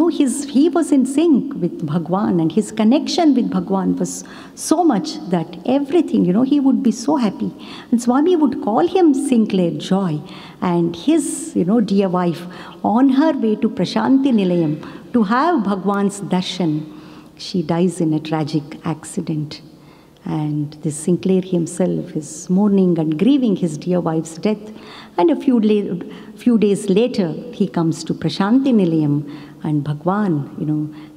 was in sync with Bhagwan, and his connection with Bhagwan was so much that everything, he would be so happy. And Swami would call him Sinclair Joy. And his, dear wife, on her way to Prasanthi Nilayam to have Bhagwan's darshan, she dies in a tragic accident. And this Sinclair himself is mourning and grieving his dear wife's death. And a few days later, he comes to Prasanthi Nilayam, and Bhagwan,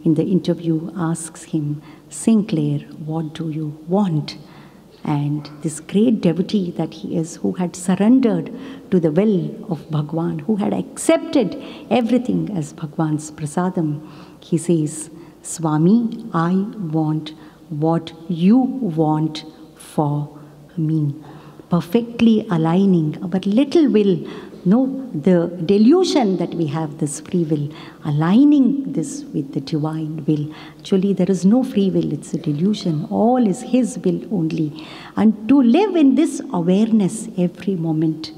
in the interview asks him, Sinclair, what do you want? And this great devotee that he is, who had surrendered to the will of Bhagwan, who had accepted everything as Bhagwan's prasadam, he says, Swami, I want what you want for me. Perfectly aligning our little will, the delusion that we have this free will, aligning this with the divine will. Actually, there is no free will, it's a delusion. All is his will only. And to live in this awareness every moment.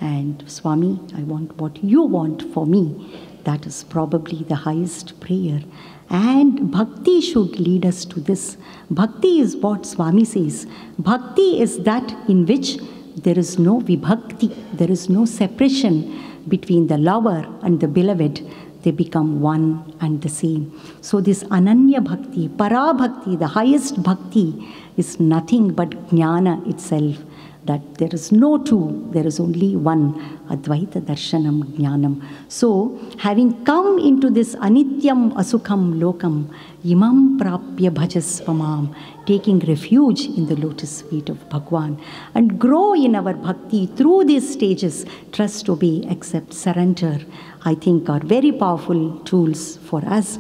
And Swami, I want what you want for me. That is probably the highest prayer. And bhakti should lead us to this. Bhakti is what Swami says. Bhakti is that in which there is no vibhakti, there is no separation between the lover and the beloved. They become one and the same. So this ananya bhakti, para bhakti, the highest bhakti, is nothing but jnana itself. That there is no two, there is only one, Advaita Darshanam Jnanam. So, having come into this anityam asukham lokam, imam prapya bhajasvamam, taking refuge in the lotus feet of Bhagwan, and grow in our bhakti through these stages, trust, obey, accept, surrender, I think are very powerful tools for us.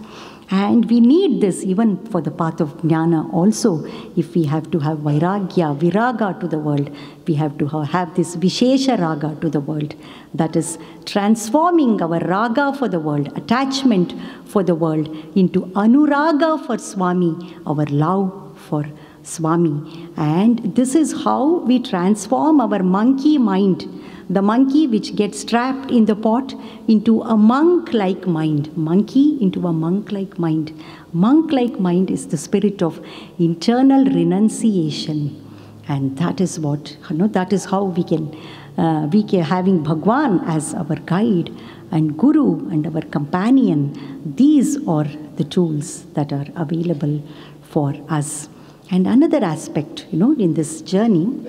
And we need this even for the path of jnana also. If we have to have vairagya, viraga to the world, we have to have this vishesha raga to the world. That is transforming our raga for the world, attachment for the world, into anuraga for Swami, our love for Swami. And this is how we transform our monkey mind, the monkey which gets trapped in the pot, into a monk-like mind. Monkey into a monk-like mind. Monk-like mind is the spirit of internal renunciation. And that is what, that is how we can having Bhagwan as our guide and Guru and our companion. These are the tools that are available for us. And another aspect, in this journey,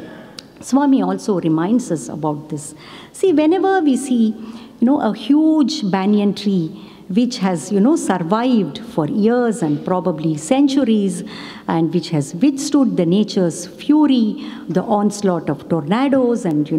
Swami also reminds us about this. See, whenever we see, a huge banyan tree which has, survived for years and probably centuries, and which has withstood the nature's fury, the onslaught of tornadoes and,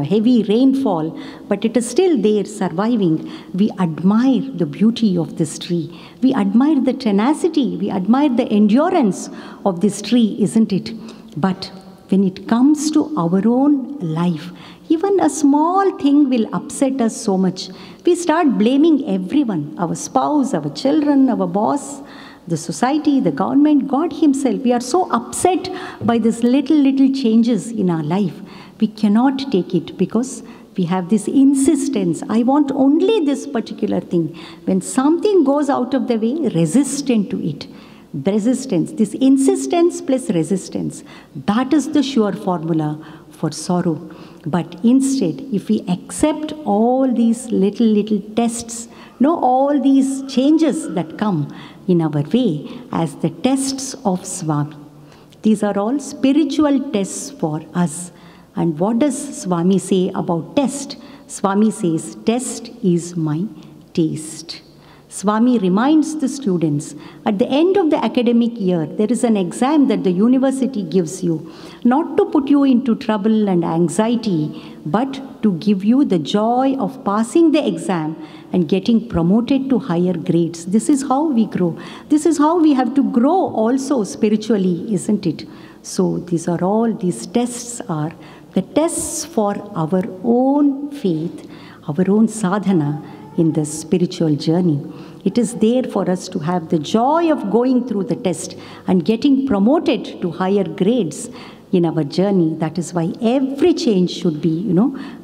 heavy rainfall, but it is still there surviving. We admire the beauty of this tree. We admire the tenacity. We admire the endurance of this tree, isn't it? But when it comes to our own life, even a small thing will upset us so much. We start blaming everyone, our spouse, our children, our boss, the society, the government, God himself. We are so upset by these little changes in our life. We cannot take it because we have this insistence. I want only this particular thing. When something goes out of the way, resistant to it. Resistance, this insistence plus resistance, that is the sure formula for sorrow. But instead, if we accept all these little tests, all these changes that come in our way as the tests of Swami, these are all spiritual tests for us. And what does Swami say about test? Swami says, test is my taste. Swami reminds the students, at the end of the academic year, there is an exam that the university gives you, not to put you into trouble and anxiety, but to give you the joy of passing the exam and getting promoted to higher grades. This is how we grow. This is how we have to grow also spiritually, isn't it? So these tests are the tests for our own faith, our own sadhana in the spiritual journey. It is there for us to have the joy of going through the test and getting promoted to higher grades in our journey. That is why every change should be,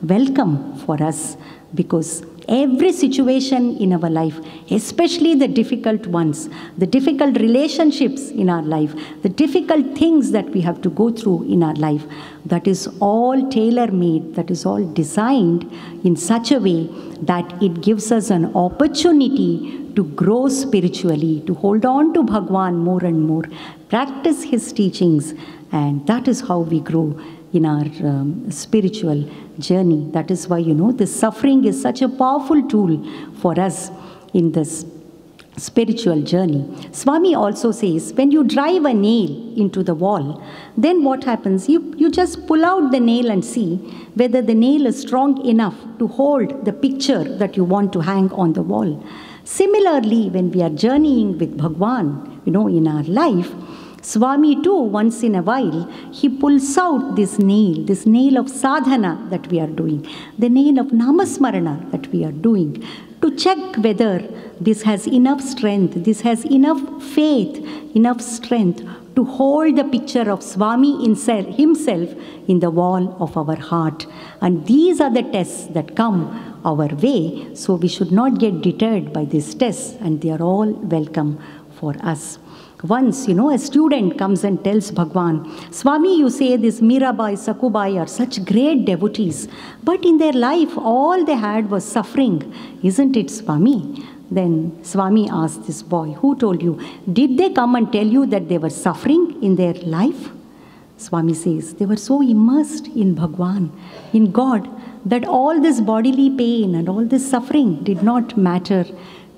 welcome for us, because every situation in our life, especially the difficult ones, the difficult relationships in our life, the difficult things that we have to go through in our life, that is all tailor-made, that is all designed in such a way that it gives us an opportunity to grow spiritually, to hold on to Bhagwan more and more, practice his teachings, and that is how we grow in our spiritual journey. That is why, this suffering is such a powerful tool for us in this spiritual journey. Swami also says, when you drive a nail into the wall, then what happens? You just pull out the nail and see whether the nail is strong enough to hold the picture that you want to hang on the wall. Similarly, when we are journeying with Bhagwan, in our life, Swami too, once in a while, he pulls out this nail of sadhana that we are doing, the nail of namasmarana that we are doing, to check whether this has enough strength, this has enough faith, enough strength to hold the picture of Swami himself in the wall of our heart. And these are the tests that come our way, so we should not get deterred by these tests, and they are all welcome for us. Once, a student comes and tells Bhagwan, Swami, you say this Mirabai, Sakubai are such great devotees, but in their life all they had was suffering. Isn't it, Swami? Then Swami asked this boy, who told you? Did they come and tell you that they were suffering in their life? Swami says, they were so immersed in Bhagwan, in God, that all this bodily pain and all this suffering did not matter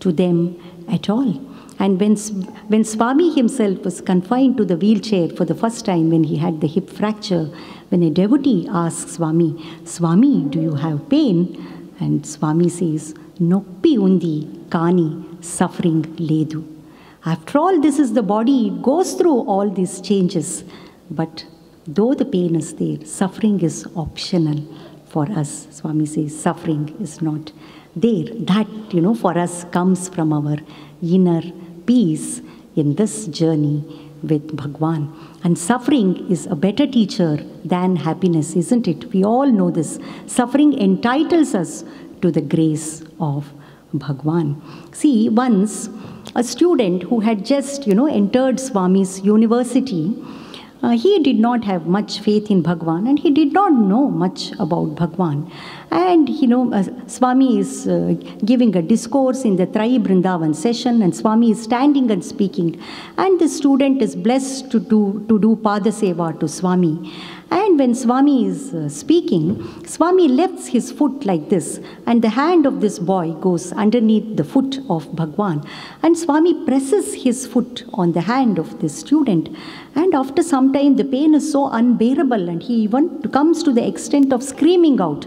to them at all. And when Swami himself was confined to the wheelchair for the first time when he had the hip fracture, when a devotee asks Swami, Swami, do you have pain? And Swami says, Noppi undi kani suffering ledu. After all, this is the body, it goes through all these changes. But though the pain is there, suffering is optional for us. Swami says, suffering is not there. That, for us comes from our inner peace in this journey with Bhagwan. And suffering is a better teacher than happiness, isn't it? We all know this. Suffering entitles us to the grace of Bhagwan. See, once a student who had just, entered Swami's university, he did not have much faith in Bhagwan and he did not know much about Bhagwan. And, Swami is giving a discourse in the Trai Brindavan session, and Swami is standing and speaking. And the student is blessed to do Pada Seva to Swami. And when Swami is speaking, Swami lifts his foot like this, and the hand of this boy goes underneath the foot of Bhagwan. And Swami presses his foot on the hand of this student. And after some time, the pain is so unbearable, and he even comes to the extent of screaming out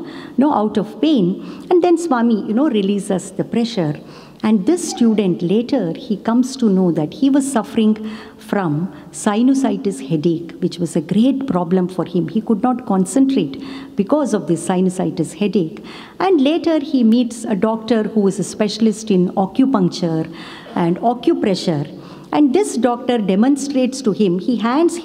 of pain. And then Swami, releases the pressure. And this student later, he comes to know that he was suffering from sinusitis headache, which was a great problem for him. He could not concentrate because of this sinusitis headache. And later he meets a doctor who is a specialist in acupuncture and acupressure. And this doctor demonstrates to him, he holds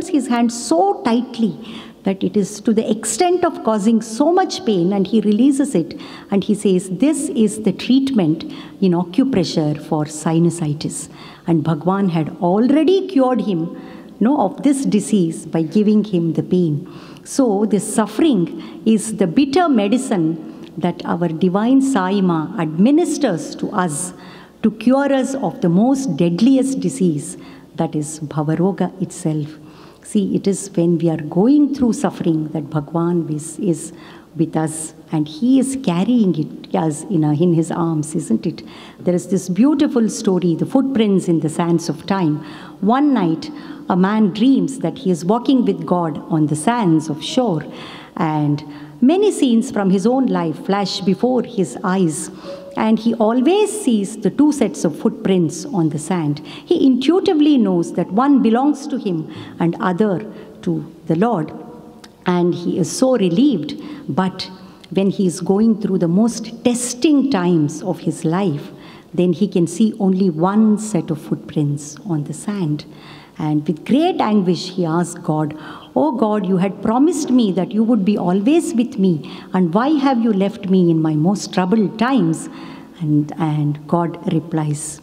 his hand so tightly that it is to the extent of causing so much pain, and he releases it and he says, this is the treatment in acupressure for sinusitis. And Bhagwan had already cured him of this disease by giving him the pain. So this suffering is the bitter medicine that our divine Sai Ma administers to us to cure us of the most deadliest disease, that is Bhavaroga itself. See, it is when we are going through suffering that Bhagwan is with us, and he is carrying it as in his arms, isn't it? There is this beautiful story, the footprints in the sands of time. One night, a man dreams that he is walking with God on the sands of shore, and many scenes from his own life flash before his eyes. And he always sees the two sets of footprints on the sand. He intuitively knows that one belongs to him and other to the Lord. And he is so relieved. But when he is going through the most testing times of his life, then he can see only one set of footprints on the sand. And with great anguish, he asks God, "Oh God, you had promised me that you would be always with me, and why have you left me in my most troubled times?" And God replies,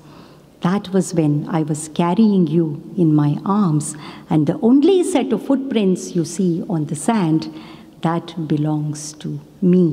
"That was when I was carrying you in my arms, and the only set of footprints you see on the sand, that belongs to me."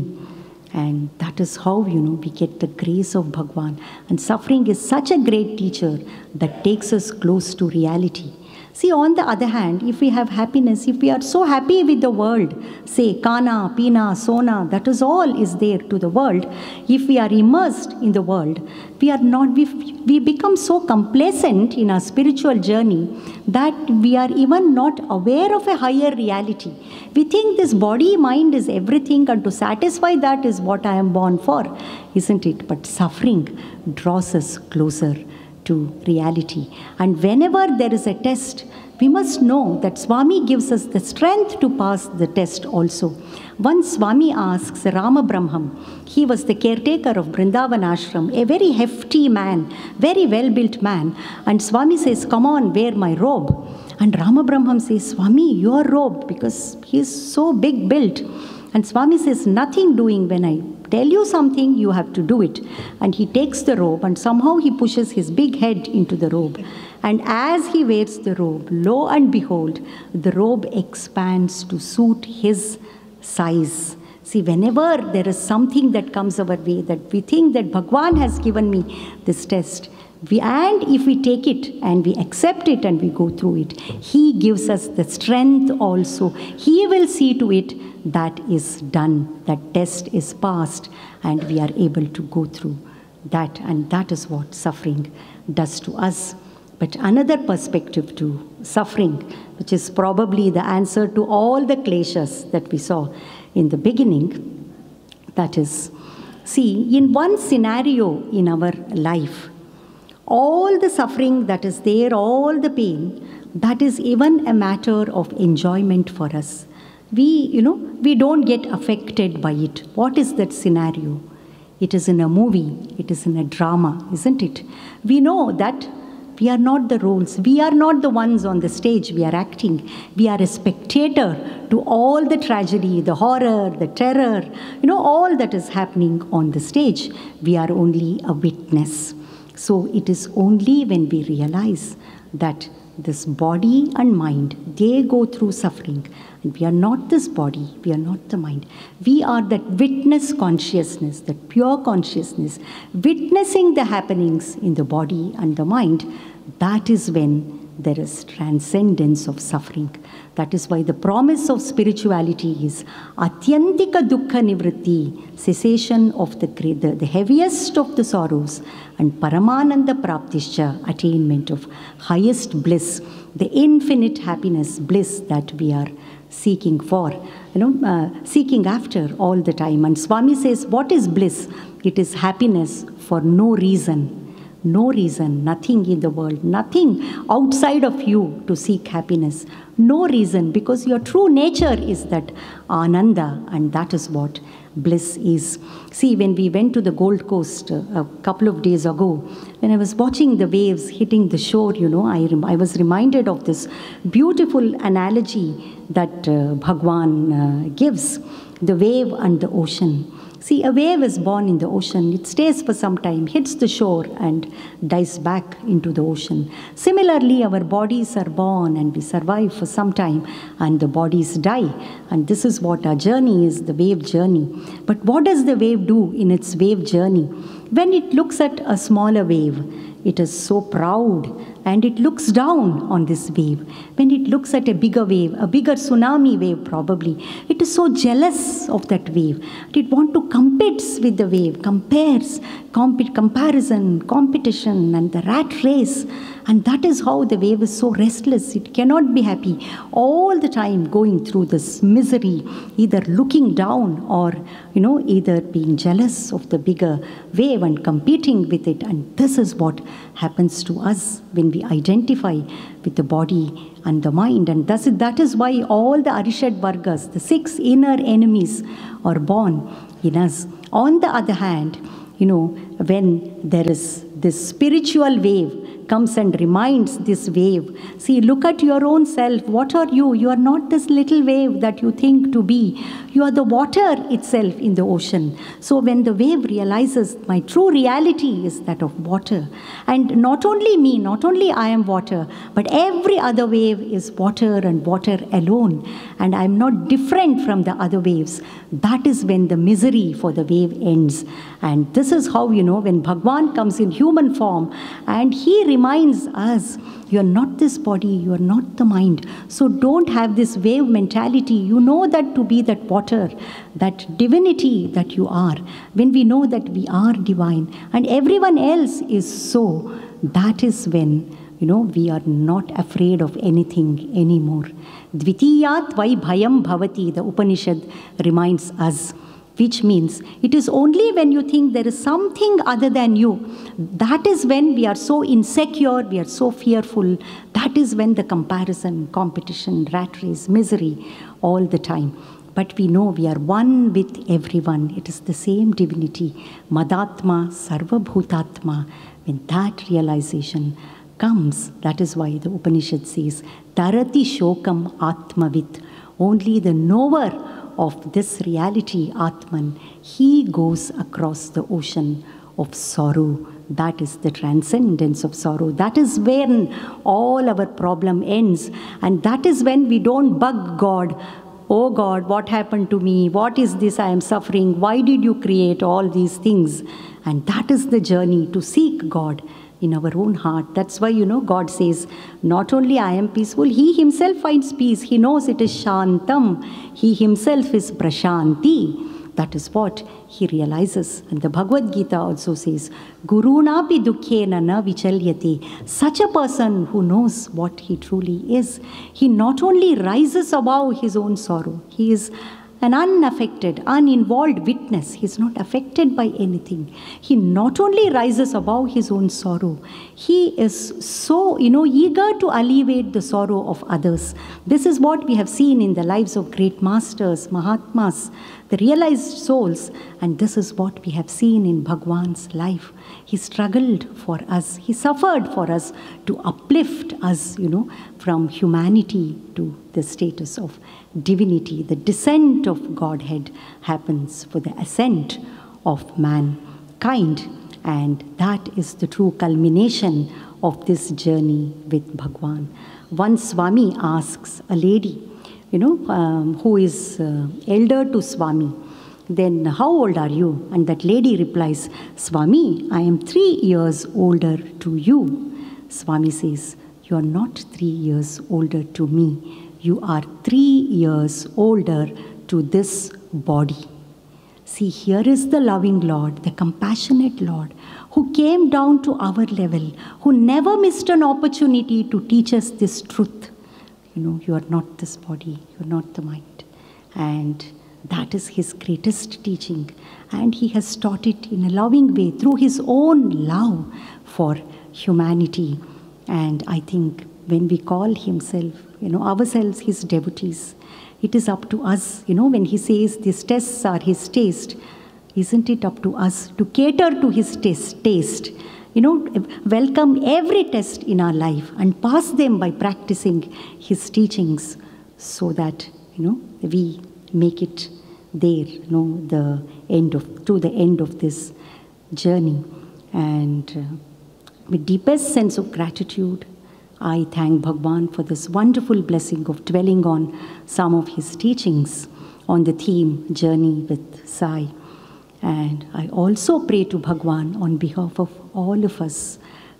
And that is how, we get the grace of Bhagwan. And suffering is such a great teacher that takes us close to reality. See, on the other hand, if we have happiness, if we are so happy with the world, say Kana, Pina, Sona, that is all is there to the world. If we are immersed in the world, we become so complacent in our spiritual journey that we are even not aware of a higher reality. We think this body, mind is everything, and to satisfy that is what I am born for, isn't it? But suffering draws us closer to reality. And whenever there is a test, we must know that Swami gives us the strength to pass the test also. Once Swami asks Rama Brahmam, he was the caretaker of Vrindavan Ashram, a very hefty man, very well-built man, and Swami says, "Come on, wear my robe." And Rama Brahmam says, "Swami, your robe," because he is so big built. And Swami says, "Nothing doing. When I tell you something, you have to do it." And he takes the robe, and somehow he pushes his big head into the robe. And as he wears the robe, lo and behold, the robe expands to suit his size. See, whenever there is something that comes our way, that we think that Bhagwan has given me this test, and if we take it and we accept it and we go through it, he gives us the strength also. He will see to it that is done, that test is passed, and we are able to go through that. And that is what suffering does to us. But another perspective to suffering, which is probably the answer to all the kleshas that we saw in the beginning, that is, see, in one scenario in our life, all the suffering that is there, all the pain, that is even a matter of enjoyment for us. We don't get affected by it. What is that scenario? It is in a movie, it is in a drama, isn't it? We know that We are not the roles. We are not the ones on the stage. We are acting. We are a spectator to all the tragedy, the horror, the terror, all that is happening on the stage. We are only a witness. So it is only when we realize that this body and mind, they go through suffering. And we are not this body, we are not the mind. We are that witness consciousness, that pure consciousness, witnessing the happenings in the body and the mind. That is when there is transcendence of suffering. That is why the promise of spirituality is Atyantika Dukkha Nivritti, cessation of the heaviest of the sorrows, and Paramananda Praptischa, attainment of highest bliss, the infinite happiness, bliss that we are seeking for, seeking after all the time. And Swami says, what is bliss? It is happiness for no reason. No reason, nothing in the world, nothing outside of you to seek happiness. No reason, because your true nature is that Ananda, and that is what bliss is. See, when we went to the Gold Coast a couple of days ago, when I was watching the waves hitting the shore, I was reminded of this beautiful analogy that Bhagwan gives, the wave and the ocean. See, a wave is born in the ocean. It stays for some time, hits the shore and dies back into the ocean. Similarly, our bodies are born and we survive for some time and the bodies die. And this is what our journey is, the wave journey. But what does the wave do in its wave journey? When it looks at a smaller wave, it is so proud and it looks down on this wave. When it looks at a bigger wave, a bigger tsunami wave probably, it is so jealous of that wave. It wants to compete with the wave, comparison, competition, and the rat race. And that is how the wave is so restless. It cannot be happy. All the time going through this misery, either looking down or, either being jealous of the bigger wave and competing with it. And this is what happens to us when we identify with the body and the mind. And that is why all the Arishad Vargas, the 6 inner enemies, are born in us. On the other hand, when there is this spiritual wave comes and reminds this wave, see, look at your own self. What are you? You are not this little wave that you think to be. You are the water itself in the ocean. So when the wave realizes my true reality is that of water, and not only me, not only I am water, but every other wave is water and water alone, and I am not different from the other waves, that is when the misery for the wave ends. And this is how, when Bhagwan comes in human form and he reminds us, you are not this body, you are not the mind. So don't have this wave mentality. You know that to be that water, that divinity that you are. When we know that we are divine and everyone else is so, that is when, we are not afraid of anything anymore. Dvitiyat vai bhayam bhavati, the Upanishad reminds us. Which means it is only when you think there is something other than you, that is when we are so insecure, we are so fearful. That is when the comparison, competition, rat race, misery, all the time. But we know we are one with everyone. It is the same divinity. Madatma, Sarva Bhutatma. When that realization comes, that is why the Upanishad says, Tarati Shokam Atmavit. Only the knower of this reality, Atman, he goes across the ocean of sorrow. That is the transcendence of sorrow. That is when all our problem ends. And that is when we don't bug God. Oh God, what happened to me? What is this I am suffering? Why did you create all these things? And that is the journey to seek God in our own heart. That's why, God says, not only I am peaceful, he himself finds peace. He knows it is Shantam. He himself is Prashanti. That is what he realizes. And the Bhagavad Gita also says, Gurunapi dukkhena na vichalyate. Such a person who knows what he truly is, he not only rises above his own sorrow, he is an unaffected, uninvolved witness. He is not affected by anything. He not only rises above his own sorrow, he is so, eager to alleviate the sorrow of others. This is what we have seen in the lives of great masters, Mahatmas, the realized souls. And this is what we have seen in Bhagwan's life. He struggled for us. He suffered for us to uplift us, from humanity to the status of divinity. The descent of Godhead happens for the ascent of mankind. And that is the true culmination of this journey with Bhagwan. One Swami asks a lady, who is elder to Swami, then how old are you? And that lady replies, Swami, I am 3 years older to you. Swami says, you are not 3 years older to me. You are 3 years older to this body. See, here is the loving Lord, the compassionate Lord, who came down to our level, who never missed an opportunity to teach us this truth. You are not this body, you are not the mind. And that is his greatest teaching. And he has taught it in a loving way through his own love for humanity. And I think when we call ourselves his devotees, it is up to us, when he says these tests are his taste, isn't it up to us to cater to his taste? Welcome every test in our life and pass them by practicing his teachings so that, we make it there, to the end of this journey. And with deepest sense of gratitude, I thank Bhagwan for this wonderful blessing of dwelling on some of his teachings on the theme Journey with Sai. And I also pray to Bhagwan on behalf of all of us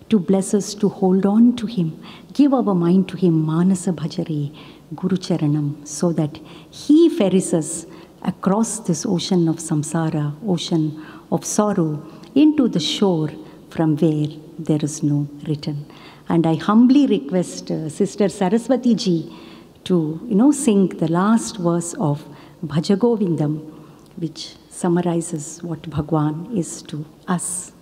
to bless us to hold on to him, give our mind to him, Manasa Bhajare, Guru Charanam, so that he ferries us across this ocean of samsara, ocean of sorrow, into the shore from where there is no return. And I humbly request Sister Saraswati ji to, sing the last verse of Bhajagovindam, which summarizes what Bhagwan is to us.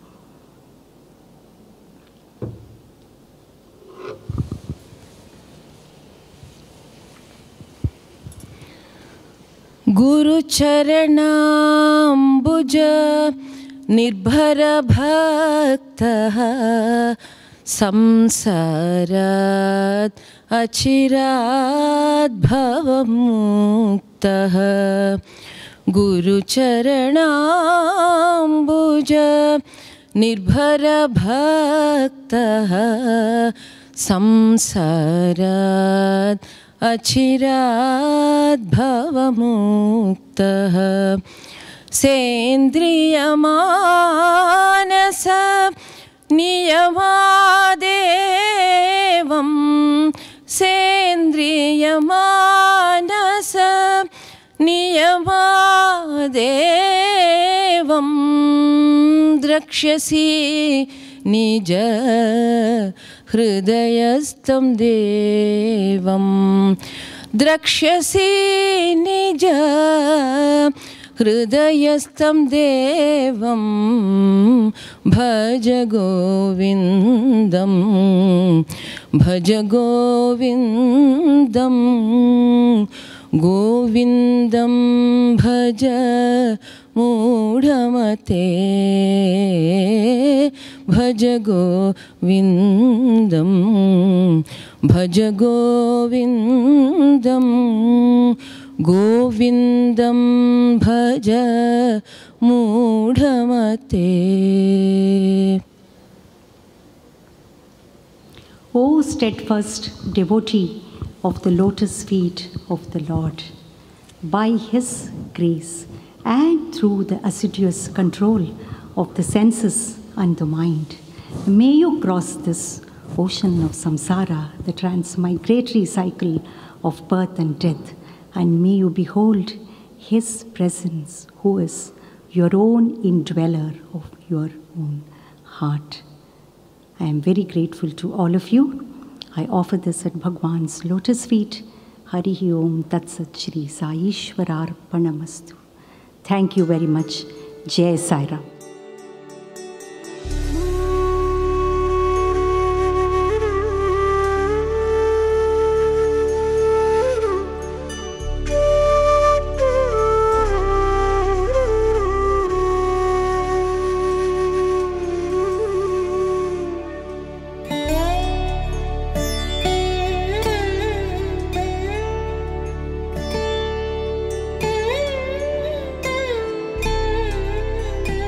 Guru Charanambuja Nirbhara Bhaktaha Samsarat Achirat Bhavamuktaha Guru Charanambuja Nirbhara Bhaktaha Samsarat Achirat Bhavamuktaha Sendriyamanasa Niyamadevam Sendriyamanasa Niyamadevam Drakshasi Nija Hridayastam Devam Drakshasi Nija Hridayastam Devam Bhaja Govindam Bhaja Govindam Govindam Bhaja Mudhamate Bhaja Govindam Bhaja Govindam Govindam Bhaja Mudhamate. O steadfast devotee of the lotus feet of the Lord, by his grace and through the assiduous control of the senses and the mind, may you cross this ocean of samsara, the transmigratory cycle of birth and death, and may you behold his presence, who is your own indweller of your own heart. I am very grateful to all of you. I offer this at Bhagwan's lotus feet. Harihi Om Tat Sat Shri Sai Ishwararpanamastu. Thank you very much. Jai Sai Ram.